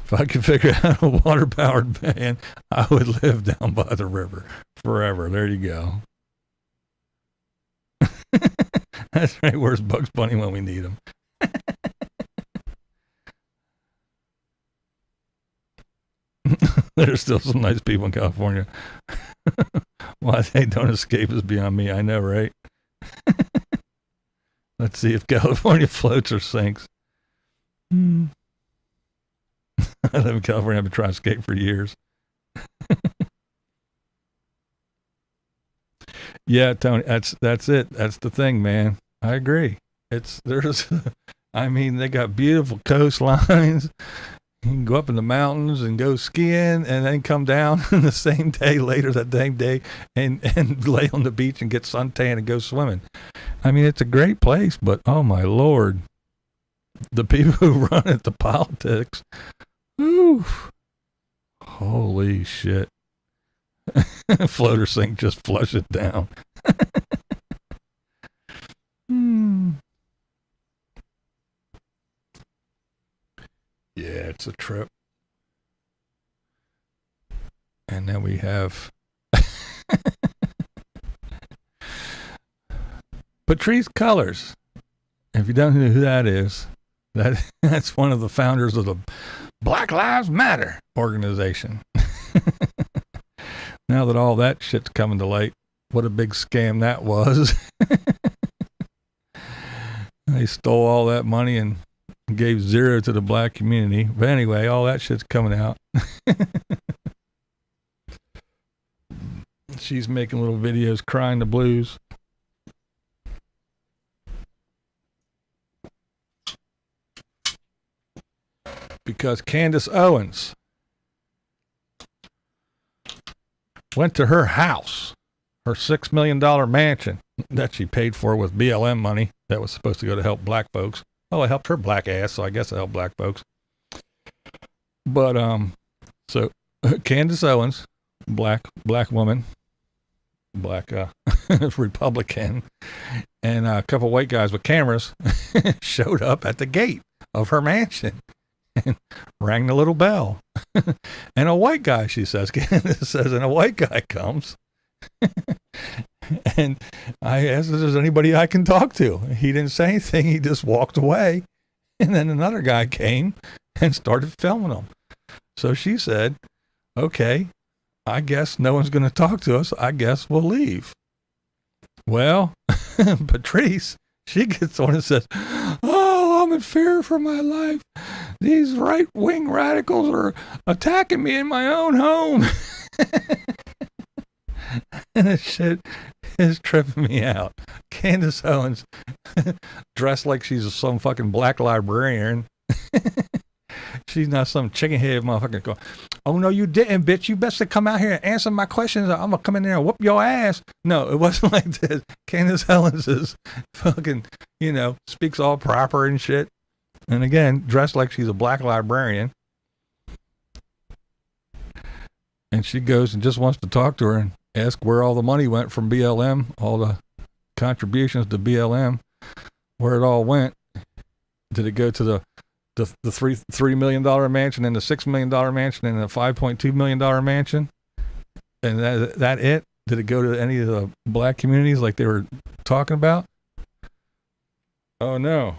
If I could figure out a water-powered van, I would live down by the river forever. There you go. That's right. Where's Bugs Bunny when we need him? There's still some nice people in California. Why they don't escape is beyond me. I know, right? Let's see if California floats or sinks. I live in California. I've been trying to escape for years. Yeah, Tony, that's it. That's the thing, man. I agree. They got beautiful coastlines. You can go up in the mountains and go skiing and then come down the same day later, that same day, and lay on the beach and get suntan and go swimming. I mean, it's a great place, but oh my Lord, the people who run it, the politics, ooh, Holy shit. Floater sink, just flush it down. Yeah, it's a trip. And then we have Patrice Cullors. If you don't know who that is, that's one of the founders of the Black Lives Matter organization. Now that all that shit's coming to light, what a big scam that was. They stole all that money and gave zero to the black community. But anyway, all that shit's coming out. She's making little videos crying the blues. Because Candace Owens went to her house, her $6 million mansion that she paid for with BLM money that was supposed to go to help black folks. Oh, it helped her black ass, so I guess it helped black folks. But, so Candace Owens, black woman, black Republican, and a couple white guys with cameras showed up at the gate of her mansion and rang the little bell. And a white guy, she says, Candace says, and a white guy comes. And I asked if there's anybody I can talk to. He didn't say anything. He just walked away. And then another guy came and started filming him. So she said, okay, I guess no one's going to talk to us. I guess we'll leave. Well, Patrice, she gets on and says, oh, I'm in fear for my life. These right-wing radicals are attacking me in my own home. And this shit is tripping me out. Candace Owens, dressed like she's some fucking black librarian. She's not some chicken head motherfucker going, oh, no, you didn't, bitch. You best to come out here and answer my questions. I'm going to come in there and whoop your ass. No, it wasn't like this. Candace Owens is fucking, speaks all proper and shit. And again, dressed like she's a black librarian. And she goes and just wants to talk to her and ask where all the money went from BLM, all the contributions to BLM, where it all went. Did it go to the $3 million mansion and the $6 million mansion and the $5.2 million mansion? And that it? Did it go to any of the black communities like they were talking about? Oh, no.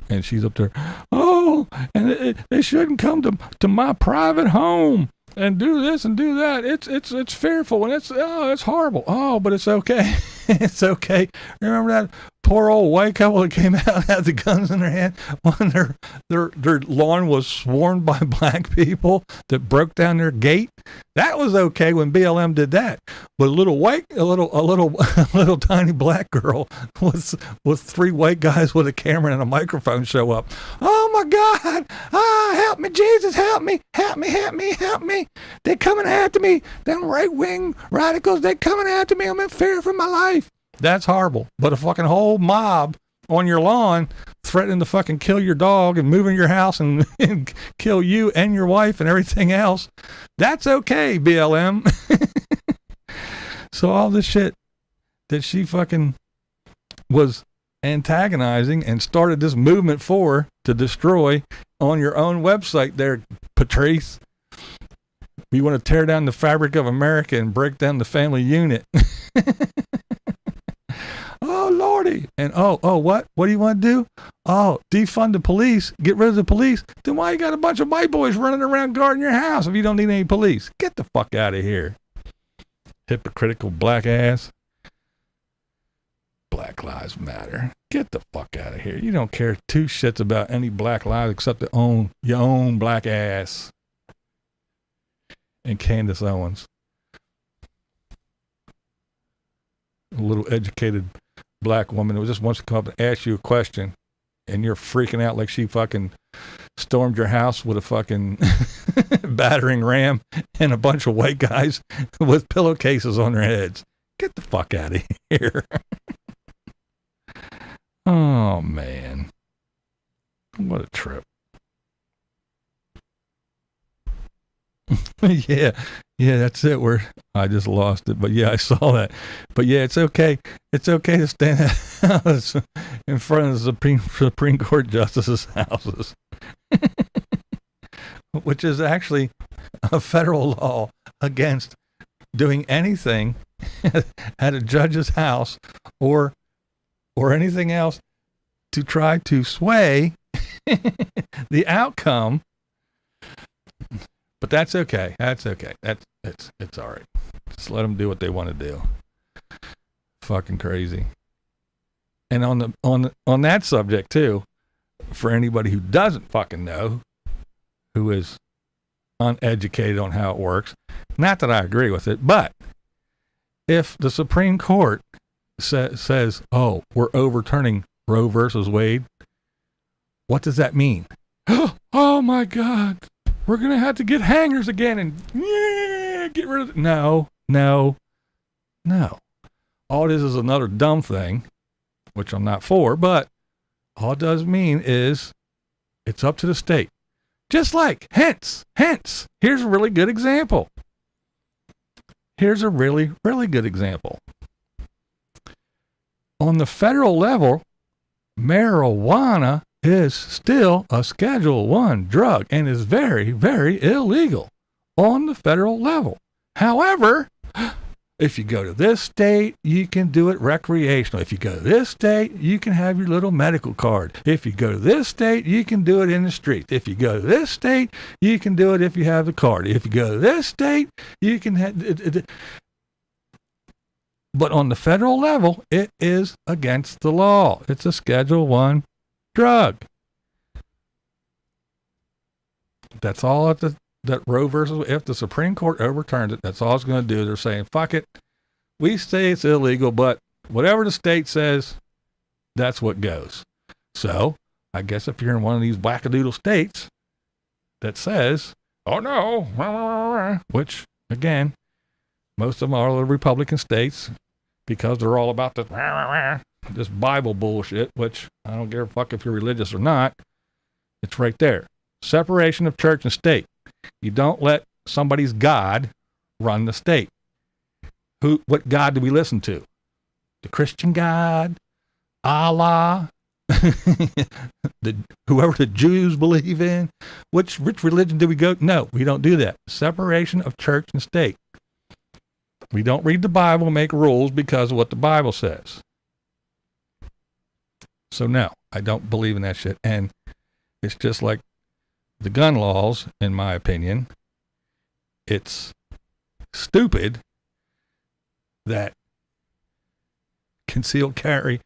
And she's up there, oh, and they shouldn't come to my private home and do this and do that. It's fearful and it's horrible. Oh, but it's okay. It's okay. Remember that poor old white couple that came out and had the guns in their hand when their lawn was swarmed by black people that broke down their gate? That was okay when BLM did that. But a little tiny black girl with three white guys with a camera and a microphone show up. Oh my God! Help me, Jesus! Help me! Help me! Help me! Help me! They coming after me! Them right-wing radicals! They coming after me! I'm in fear for my life. That's horrible. But a fucking whole mob on your lawn threatening to fucking kill your dog and move in your house and kill you and your wife and everything else. That's okay, BLM. So all this shit that she fucking was antagonizing and started this movement for to destroy on your own website there, Patrice. We want to tear down the fabric of America and break down the family unit. Oh, Lordy. And what? What do you want to do? Oh, defund the police. Get rid of the police. Then why you got a bunch of white boys running around guarding your house if you don't need any police? Get the fuck out of here. Hypocritical black ass. Black Lives Matter. Get the fuck out of here. You don't care two shits about any black lives except your own black ass. And Candace Owens. A little educated black woman who just wants to come up and ask you a question, and you're freaking out like she fucking stormed your house with a fucking battering ram and a bunch of white guys with pillowcases on their heads. Get the fuck out of here. Oh, man. What a trip. Yeah, that's it. I just lost it, but yeah, I saw that. But yeah, it's okay. It's okay to stand in front of the Supreme Court justices' houses, which is actually a federal law against doing anything at a judge's house or anything else to try to sway the outcome. But that's okay. That's okay. It's all right. Just let them do what they want to do. Fucking crazy. And on that subject too, for anybody who doesn't fucking know, who is uneducated on how it works, not that I agree with it, but if the Supreme Court says, "Oh, we're overturning Roe versus Wade," what does that mean? Oh my God. We're going to have to get hangers again and get rid of it. No. All it is another dumb thing, which I'm not for, but all it does mean is it's up to the state. Just like, hence, here's a really good example. Here's a really, really good example. On the federal level, marijuana is still a Schedule I drug and is very, very illegal on the federal level. However, if you go to this state, you can do it recreational. If you go to this state, you can have your little medical card. If you go to this state, you can do it in the street. If you go to this state, you can do it if you have the card. If you go to this state, you can have... But on the federal level, it is against the law. It's a Schedule I drug. That's all that Roe versus, if the Supreme Court overturns it, that's all it's going to do. They're saying, fuck it. We say it's illegal, but whatever the state says, that's what goes. So I guess if you're in one of these wackadoodle states that says, oh no, which again, most of them are the Republican states because they're all about this Bible bullshit, which I don't give a fuck if you're religious or not. It's right there. Separation of church and state. You don't let somebody's God run the state. What God do we listen to? The Christian God? Allah? Whoever the Jews believe in? Which religion do we go? No, we don't do that. Separation of church and state. We don't read the Bible and make rules because of what the Bible says. So no, I don't believe in that shit. And it's just like the gun laws, in my opinion. It's stupid that concealed carry,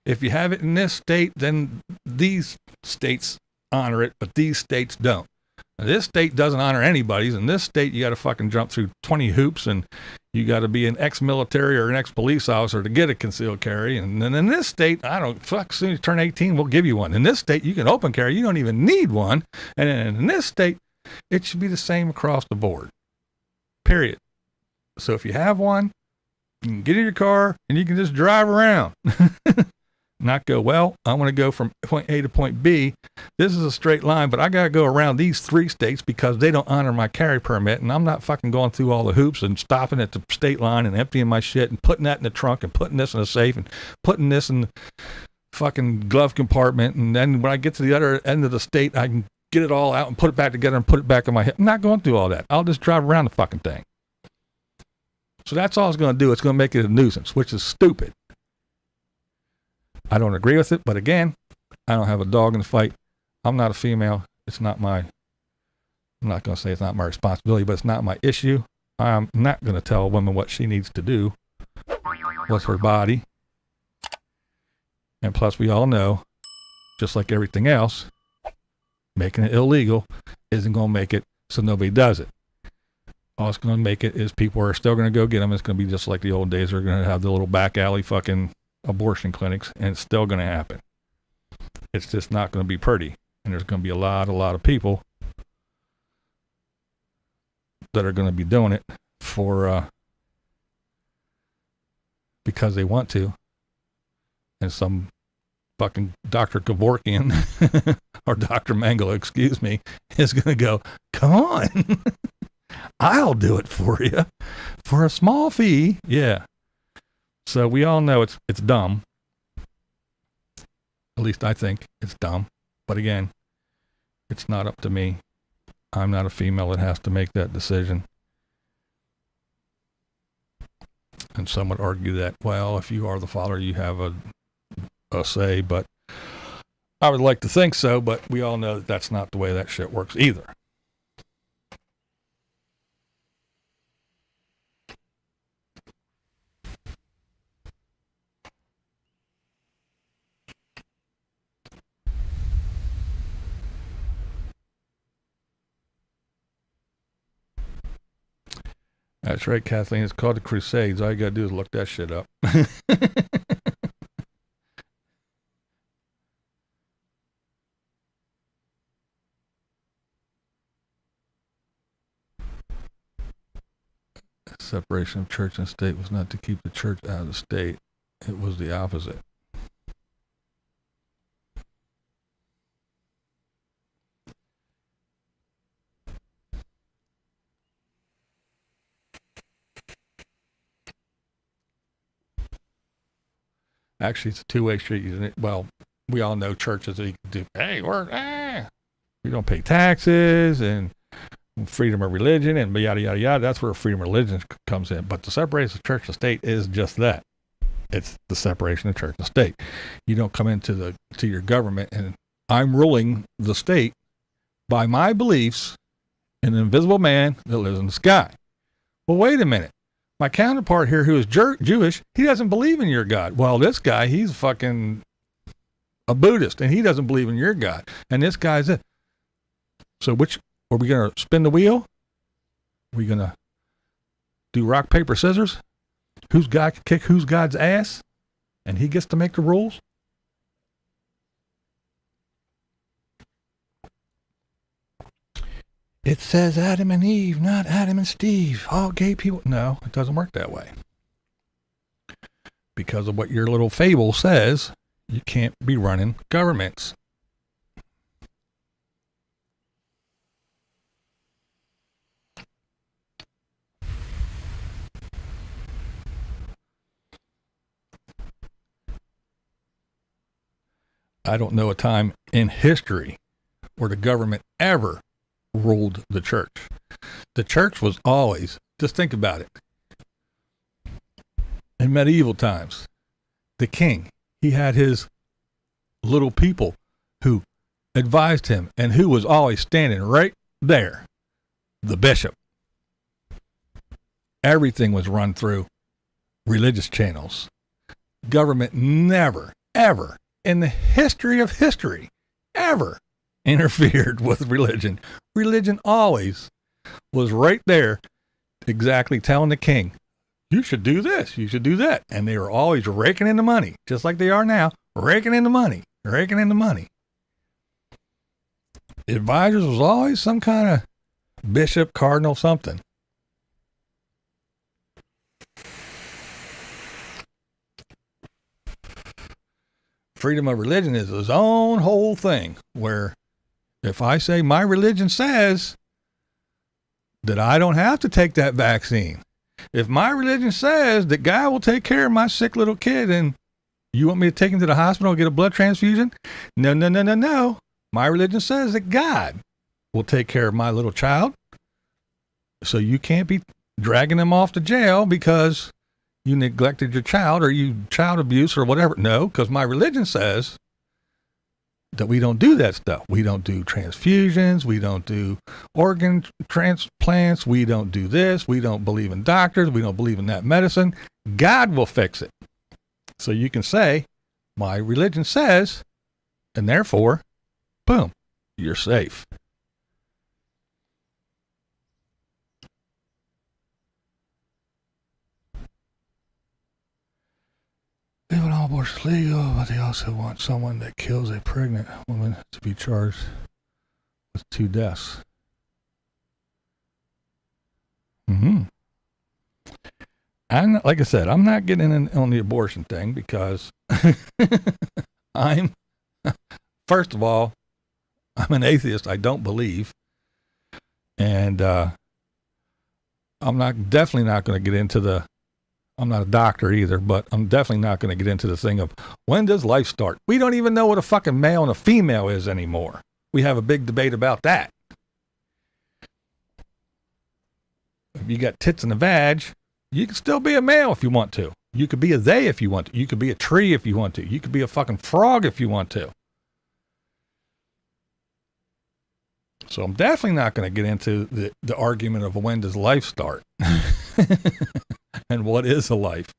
if you have it in this state, then these states honor it, but these states don't. Now, this state doesn't honor anybody's. In this state, you got to fucking jump through 20 hoops, and you got to be an ex-military or an ex-police officer to get a concealed carry. And then in this state, as soon as you turn 18, we'll give you one. In this state, you can open carry. You don't even need one. And in this state, it should be the same across the board. Period. So if you have one, you can get in your car and you can just drive around. Not go, well, I want to go from point A to point B. This is a straight line, but I got to go around these 3 states because they don't honor my carry permit, and I'm not fucking going through all the hoops and stopping at the state line and emptying my shit and putting that in the trunk and putting this in a safe and putting this in the fucking glove compartment. And then when I get to the other end of the state, I can get it all out and put it back together and put it back in my head. I'm not going through all that. I'll just drive around the fucking thing. So that's all it's going to do. It's going to make it a nuisance, which is stupid. I don't agree with it, but again, I don't have a dog in the fight. I'm not a female. I'm not going to say it's not my responsibility, but it's not my issue. I'm not going to tell a woman what she needs to do with her body. And plus, we all know, just like everything else, making it illegal isn't going to make it so nobody does it. All it's going to make it is people are still going to go get them. It's going to be just like the old days. They're going to have the little back alley fucking abortion clinics, and it's still going to happen. It's just not going to be pretty, and there's going to be a lot of people that are going to be doing it for because they want to, and some fucking Dr. Kevorkian or Dr. Mengele, excuse me, is going to go, come on, I'll do it for you for a small fee. Yeah. So we all know it's dumb. At least I think it's dumb. But again, it's not up to me. I'm not a female that has to make that decision. And some would argue that, well, if you are the father, you have a say, but I would like to think so, but we all know that that's not the way that shit works either. That's right, Kathleen. It's called the Crusades. All you got to do is look that shit up. Separation of church and state was not to keep the church out of the state. It was the opposite. Actually, it's a two-way street. Isn't it? Well, we all know churches that do, hey, we don't pay taxes and freedom of religion and yada, yada, yada. That's where freedom of religion comes in. But the separation of church and state is just that. It's the separation of church and state. You don't come into your government and I'm ruling the state by my beliefs in an invisible man that lives in the sky. Well, wait a minute. My counterpart here, who is Jewish, he doesn't believe in your God. Well, this guy, he's fucking a Buddhist, and he doesn't believe in your God. And this guy's it. So which, are we going to spin the wheel? Are we going to do rock, paper, scissors? Whose God can kick whose God's ass? And he gets to make the rules? It says Adam and Eve, not Adam and Steve. All gay people. No, it doesn't work that way. Because of what your little fable says, you can't be running governments. I don't know a time in history where the government ever ruled the church. The church was always, just think about it. In medieval times, the king, he had his little people who advised him and who was always standing right there. The bishop. Everything was run through religious channels. Government never, ever, in the history of history, ever interfered with religion. Religion always was right there, exactly telling the king, you should do this, you should do that. And they were always raking in the money, just like they are now, raking in the money, raking in the money. Advisors was always some kind of bishop, cardinal, something. Freedom of religion is his own whole thing, where if I say my religion says that I don't have to take that vaccine, if my religion says that God will take care of my sick little kid and you want me to take him to the hospital and get a blood transfusion? No, no, no, no, no. My religion says that God will take care of my little child. So you can't be dragging them off to jail because you neglected your child or you child abuse or whatever. No, because my religion says that we don't do that stuff. We don't do transfusions. We don't do organ transplants. We don't do this. We don't believe in doctors. We don't believe in that medicine. God will fix it. So you can say, my religion says, and therefore, boom, you're safe. They want all abortions legal, but they also want someone that kills a pregnant woman to be charged with 2 deaths. And like I said, I'm not getting in on the abortion thing because First of all, I'm an atheist. I don't believe. And I'm definitely not going to get into I'm not a doctor either, but I'm definitely not going to get into the thing of when does life start? We don't even know what a fucking male and a female is anymore. We have a big debate about that. If you got tits and a vag, you can still be a male if you want to. You could be a they if you want to. You could be a tree if you want to. You could be a fucking frog if you want to. So I'm definitely not going to get into the argument of when does life start and what is a life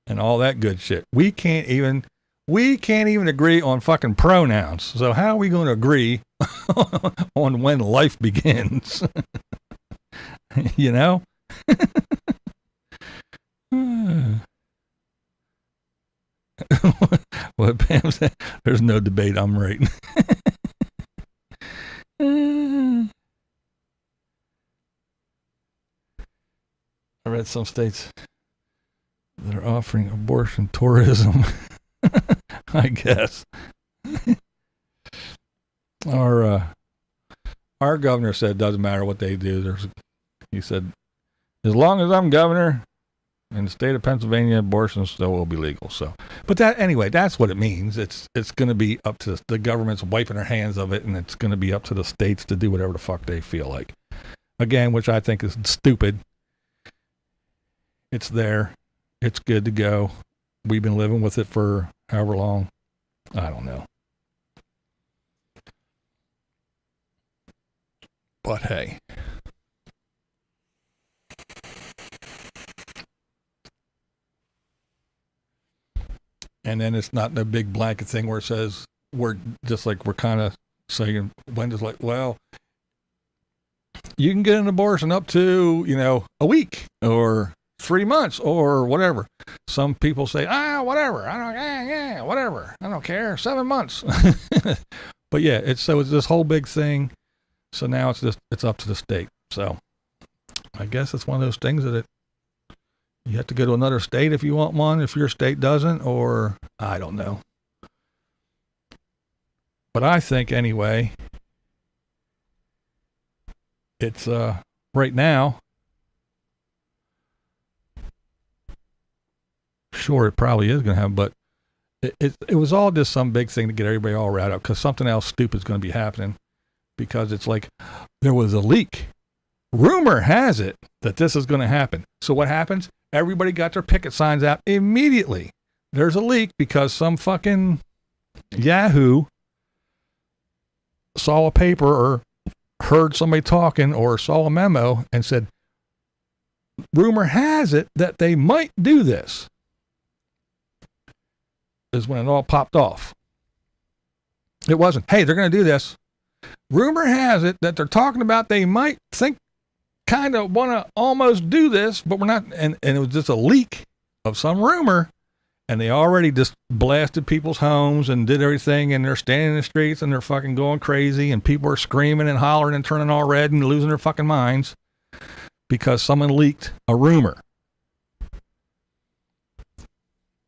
and all that good shit. We can't even agree on fucking pronouns. So how are we going to agree on when life begins? You know? What Pam said, there's no debate. I'm right. I read some states that are offering abortion tourism. I guess. Our governor said it doesn't matter what they do. He said, as long as I'm governor in the state of Pennsylvania, abortion still will be legal. So, but that's what it means. It's going to be up to the government's wiping their hands of it, and it's going to be up to the states to do whatever the fuck they feel like. Again, which I think is stupid. It's there. It's good to go. We've been living with it for however long. I don't know. But hey. And then it's not a big blanket thing where it says we're kind of saying when does well, you can get an abortion up to, a week or 3 months or whatever. Some people say, whatever. Whatever. I don't care. 7 months. But yeah, it's this whole big thing. So now it's up to the state. So I guess it's one of those things that you have to go to another state if you want one, if your state doesn't, or I don't know. But I think anyway, it's right now, sure, it probably is going to happen, but it was all just some big thing to get everybody all riled up because something else stupid is going to be happening because it's like there was a leak. Rumor has it that this is going to happen. So what happens? Everybody got their picket signs out immediately. There's a leak because some fucking Yahoo saw a paper or heard somebody talking or saw a memo and said, rumor has it that they might do this. Is when it all popped off. It wasn't, hey, they're going to do this. Rumor has it that they're talking about they might kind of want to almost do this, but we're not. And it was just a leak of some rumor. And they already just blasted people's homes and did everything. And they're standing in the streets and they're fucking going crazy. And people are screaming and hollering and turning all red and losing their fucking minds because someone leaked a rumor.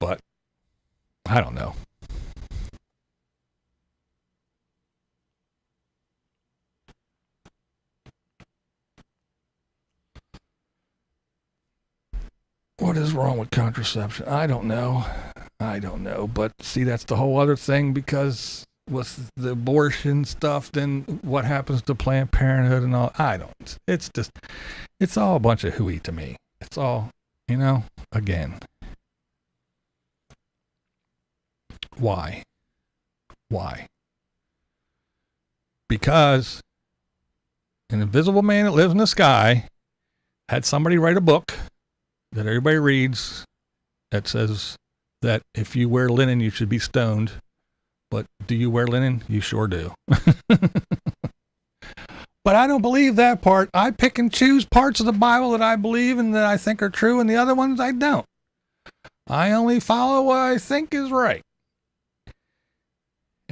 But I don't know. What is wrong with contraception? I don't know. But see, that's the whole other thing because with the abortion stuff, then what happens to Planned Parenthood and all? It's all a bunch of hooey to me. It's all, again. Why? Because an invisible man that lives in the sky had somebody write a book that everybody reads that says that if you wear linen, you should be stoned. But do you wear linen? You sure do. But I don't believe that part. I pick and choose parts of the Bible that I believe and that I think are true, and the other ones I don't. I only follow what I think is right.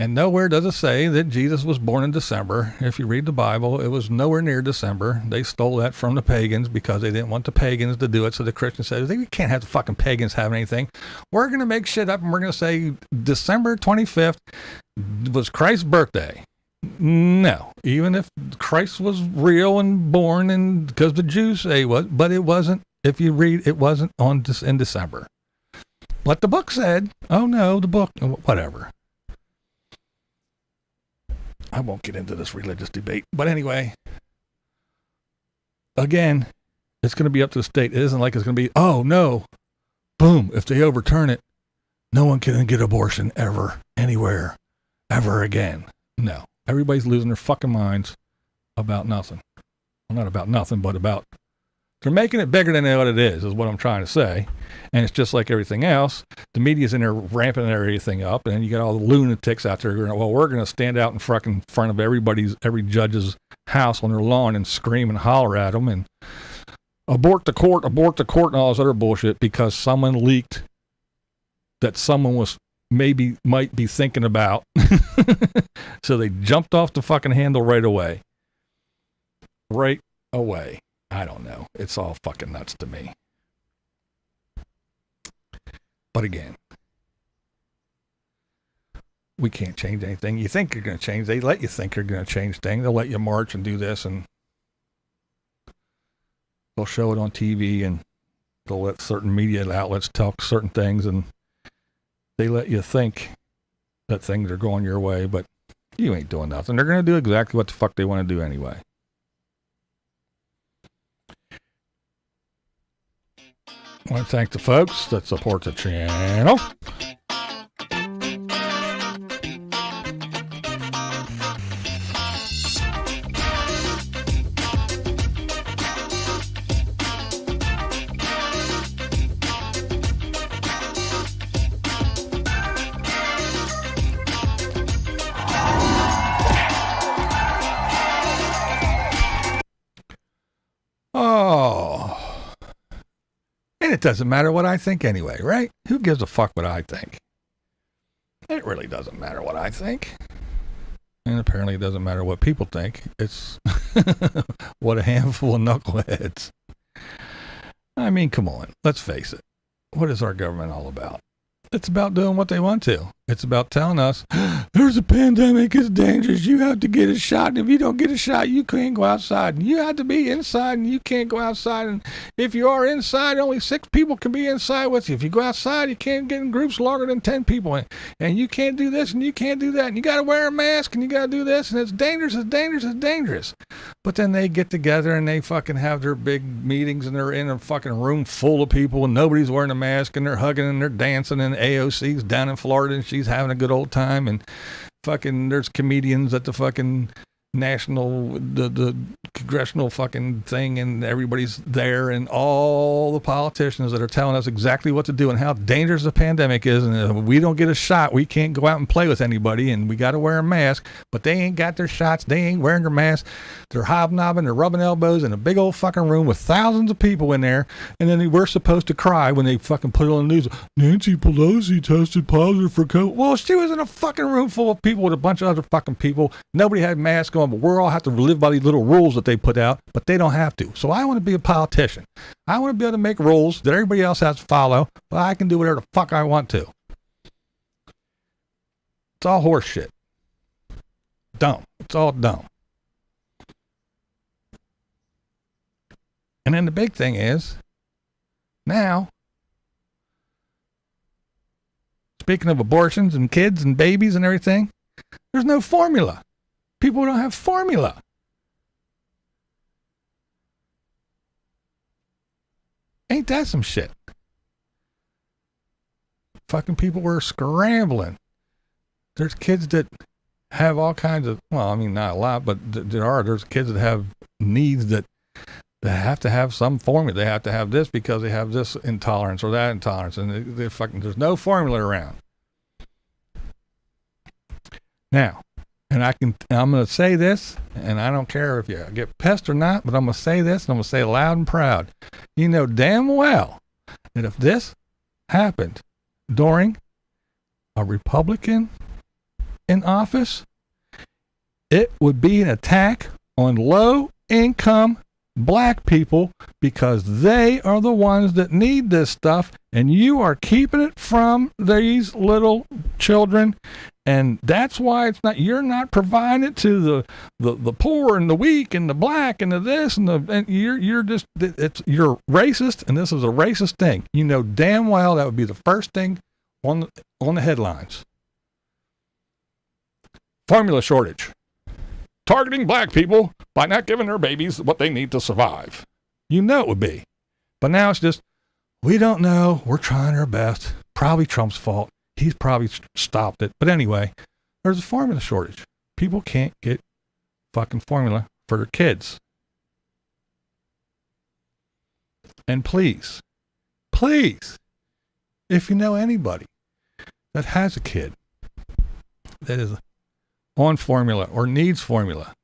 And nowhere does it say that Jesus was born in December. If you read the Bible, it was nowhere near December. They stole that from the pagans because they didn't want the pagans to do it. So the Christians said, we can't have the fucking pagans have anything. We're going to make shit up and we're going to say December 25th was Christ's birthday. No, even if Christ was real and born, and because the Jews say it was, but it wasn't. If you read, it wasn't in December. What the book said. Oh no, the book, whatever. I won't get into this religious debate. But anyway, again, it's going to be up to the state. It isn't like it's going to be, oh no, boom, if they overturn it, no one can get abortion ever, anywhere, ever again. No. Everybody's losing their fucking minds about nothing. Well, not about nothing, but about, they're making it bigger than what it is what I'm trying to say. And it's just like everything else. The media's in there ramping everything up, and then you got all the lunatics out there going, well, we're going to stand out in front of every judge's house on their lawn and scream and holler at them and abort the court, and all this other bullshit because someone leaked that someone might be thinking about. So they jumped off the fucking handle right away. Right away. I don't know. It's all fucking nuts to me. But again, we can't change anything. You think you're going to change. They let you think you're going to change things. They'll let you march and do this, and they'll show it on TV, and they'll let certain media outlets talk certain things, and they let you think that things are going your way, but you ain't doing nothing. They're going to do exactly what the fuck they want to do anyway. I want to thank the folks that support the channel. And it doesn't matter what I think anyway, right? Who gives a fuck what I think? It really doesn't matter what I think. And apparently it doesn't matter what people think. It's what a handful of knuckleheads. I mean, come on. Let's face it. What is our government all about? It's about doing what they want to. It's about telling us, there's a pandemic, it's dangerous, you have to get a shot, and if you don't get a shot, you can't go outside, and you have to be inside, and you can't go outside, and if you are inside, only 6 people can be inside with you. If you go outside, you can't get in groups longer than 10 people, and you can't do this, and you can't do that, and you got to wear a mask, and you got to do this, and it's dangerous, it's dangerous, it's dangerous. But then they get together, and they fucking have their big meetings, and they're in a fucking room full of people, and nobody's wearing a mask, and they're hugging, and they're dancing, and AOC's down in Florida, and she's having a good old time, and fucking there's comedians at the fucking the congressional fucking thing, and everybody's there, and all the politicians that are telling us exactly what to do and how dangerous the pandemic is, and if we don't get a shot, we can't go out and play with anybody, and we got to wear a mask. But they ain't got their shots, they ain't wearing their masks, they're hobnobbing, they're rubbing elbows in a big old fucking room with thousands of people in there, and then we're supposed to cry when they fucking put it on the news. Nancy Pelosi tested positive for COVID. Well, she was in a fucking room full of people with a bunch of other fucking people. Nobody had masks on, but we're all have to live by these little rules that they put out, but they don't have to. So I want to be a politician. I want to be able to make rules that everybody else has to follow, but I can do whatever the fuck I want to. It's all horse shit. Dumb. It's all dumb. And then the big thing is, now, speaking of abortions and kids and babies and everything, there's no formula. People don't have formula. Ain't that some shit? Fucking people were scrambling. There's kids that have all kinds of, well, I mean, not a lot, but there's kids that have needs that they have to have some formula. They have to have this because they have this intolerance or that intolerance, and they fucking, there's no formula around. Now, and I'm going to say this, and I don't care if you get pissed or not, but I'm going to say this, and I'm going to say it loud and proud. You know damn well that if this happened during a Republican in office, it would be an attack on low-income black people because they are the ones that need this stuff, and you are keeping it from these little children, and that's why it's not, you're not providing it to the poor and the weak and the black and the this and you're just, you're racist, and this is a racist thing. You know damn well that would be the first thing on the headlines. Formula shortage. Targeting black people by not giving their babies what they need to survive. You know it would be. But now it's just, we don't know. We're trying our best. Probably Trump's fault. He's probably stopped it. But anyway, there's a formula shortage. People can't get fucking formula for their kids. And please, if you know anybody that has a kid that is on formula or needs formula,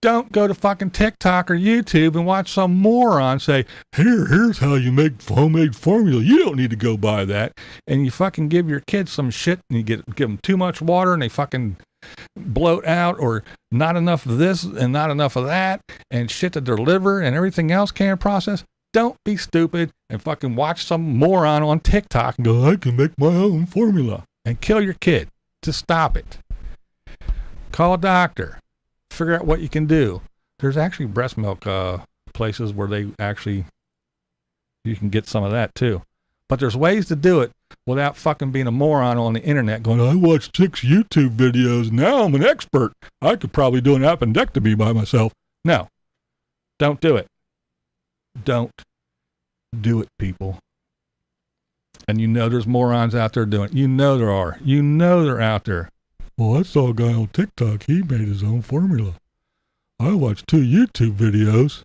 don't go to fucking TikTok or YouTube and watch some moron say, here's how you make homemade formula. You don't need to go buy that. And you fucking give your kids some shit, and you give them too much water, and they fucking bloat out, or not enough of this and not enough of that, and shit that their liver and everything else can't process. Don't be stupid and fucking watch some moron on TikTok and go, I can make my own formula, and kill your kid. Just stop it. Call a doctor. Figure out what you can do. There's actually breast milk places where you can get some of that too. But there's ways to do it without fucking being a moron on the internet going, I watched 6 YouTube videos. Now I'm an expert. I could probably do an appendectomy by myself. No. Don't do it. Don't do it, people. And you know there's morons out there doing it. You know there are. You know they're out there. Well, I saw a guy on TikTok. He made his own formula. I watched 2 YouTube videos.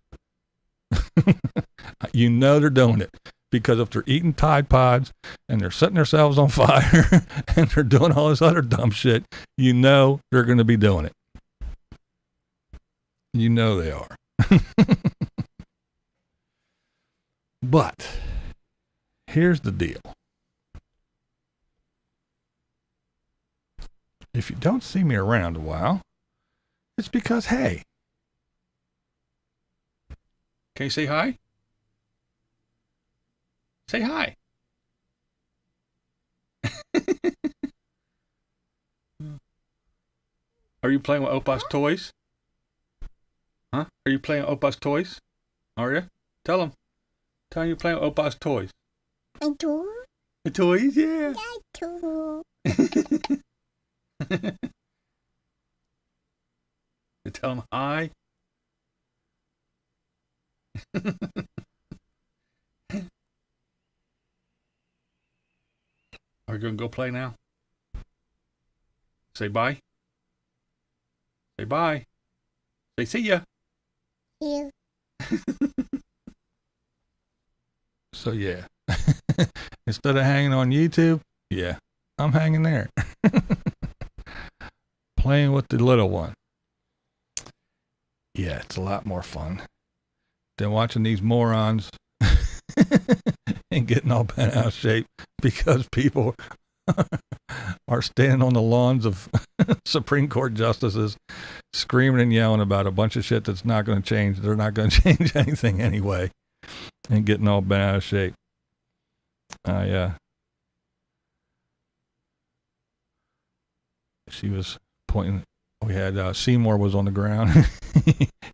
You know they're doing it. Because if they're eating Tide Pods and they're setting themselves on fire and they're doing all this other dumb shit, you know they're going to be doing it. You know they are. But here's the deal. If you don't see me around a while, it's because, hey, can you say hi? Say hi. Are you playing with Opa's toys? Huh? Are you playing with Opa's toys? Are you? Tell him. Tell him you're playing with Opa's toys. I do. The toys? Yeah. I do. You tell him hi. Are you going to go play now? Say bye. Say bye. Say see ya. Here. So yeah. Instead of hanging on YouTube, yeah, I'm hanging there. Playing with the little one. Yeah, it's a lot more fun than watching these morons and getting all bent out of shape because people are standing on the lawns of Supreme Court justices screaming and yelling about a bunch of shit that's not going to change. They're not going to change anything anyway, and getting all bent out of shape. She was pointing. We had Seymour was on the ground.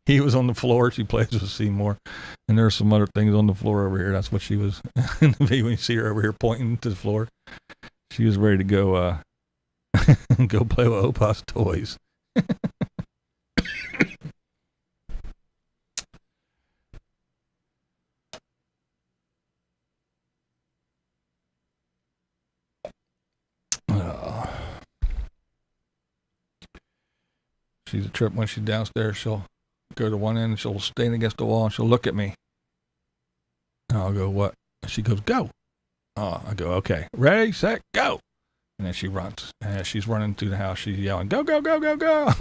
He was on the floor. She plays with Seymour. And there's some other things on the floor over here. That's what she was in the video. When you see her over here pointing to the floor, she was ready to go go play with Opa's toys. She's a trip. When she's downstairs, she'll go to one end and she'll stand against the wall and she'll look at me. And I'll go, what? And she goes, go. Oh, I go, okay. Ready, set, go. And then she runs. And as she's running through the house, she's yelling, go, go, go, go, go.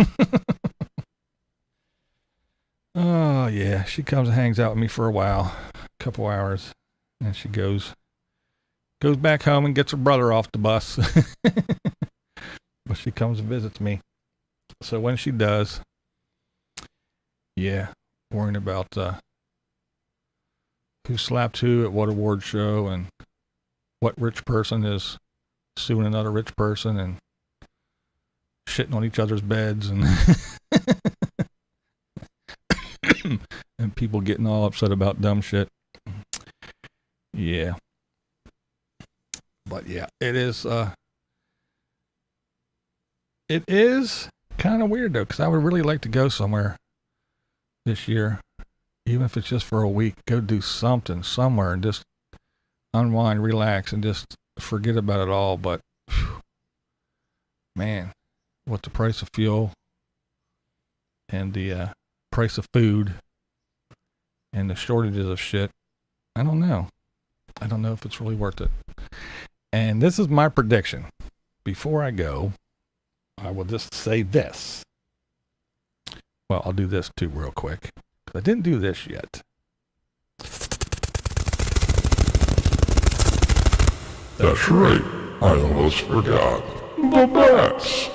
Oh, yeah. She comes and hangs out with me for a while, a couple hours. And she goes back home and gets her brother off the bus. but she comes and visits me. So when she does, yeah, worrying about who slapped who at what award show and what rich person is suing another rich person and shitting on each other's beds and and people getting all upset about dumb shit. Yeah. But yeah, it is kind of weird though, because I would really like to go somewhere this year, even if it's just for a week. Go do something somewhere and just unwind, relax, and just forget about it all. But whew, man, with the price of fuel and the price of food and the shortages of shit, I don't know. I don't know if it's really worth it. And this is my prediction. Before I go, I will just say this. Well, I'll do this too real quick, because I didn't do this yet. That's right. I almost forgot. The bats.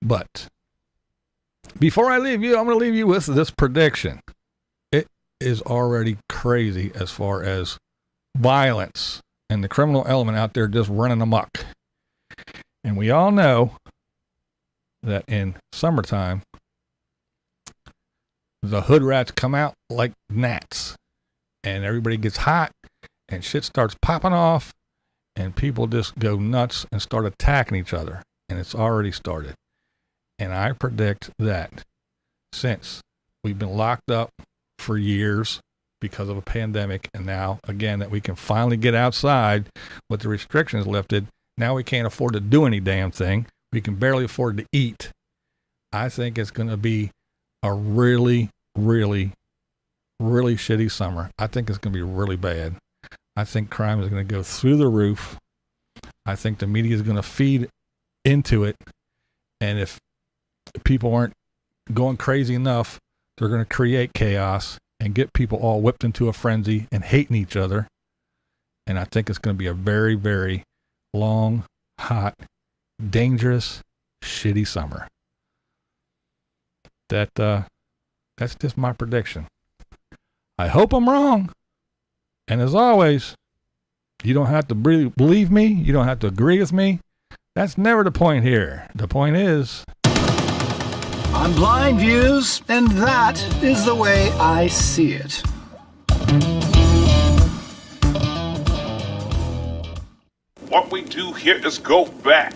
But before I leave you, I'm going to leave you with this prediction. It is already crazy as far as violence and the criminal element out there just running amok. And we all know that in summertime, the hood rats come out like gnats, and everybody gets hot and shit starts popping off and people just go nuts and start attacking each other. And it's already started. And I predict that since we've been locked up for years because of a pandemic, and now again that we can finally get outside with the restrictions lifted, now we can't afford to do any damn thing. We can barely afford to eat. I think it's going to be a really, really, really shitty summer. I think it's going to be really bad. I think crime is going to go through the roof. I think the media is going to feed into it. And if people aren't going crazy enough, they're going to create chaos and get people all whipped into a frenzy and hating each other. And I think it's going to be a very, very long, hot, dangerous, shitty summer. That's just my prediction. I hope I'm wrong. And as always, you don't have to believe me. You don't have to agree with me. That's never the point here. The point is, I'm BlindViews, and that is the way I see it. What we do here is go back.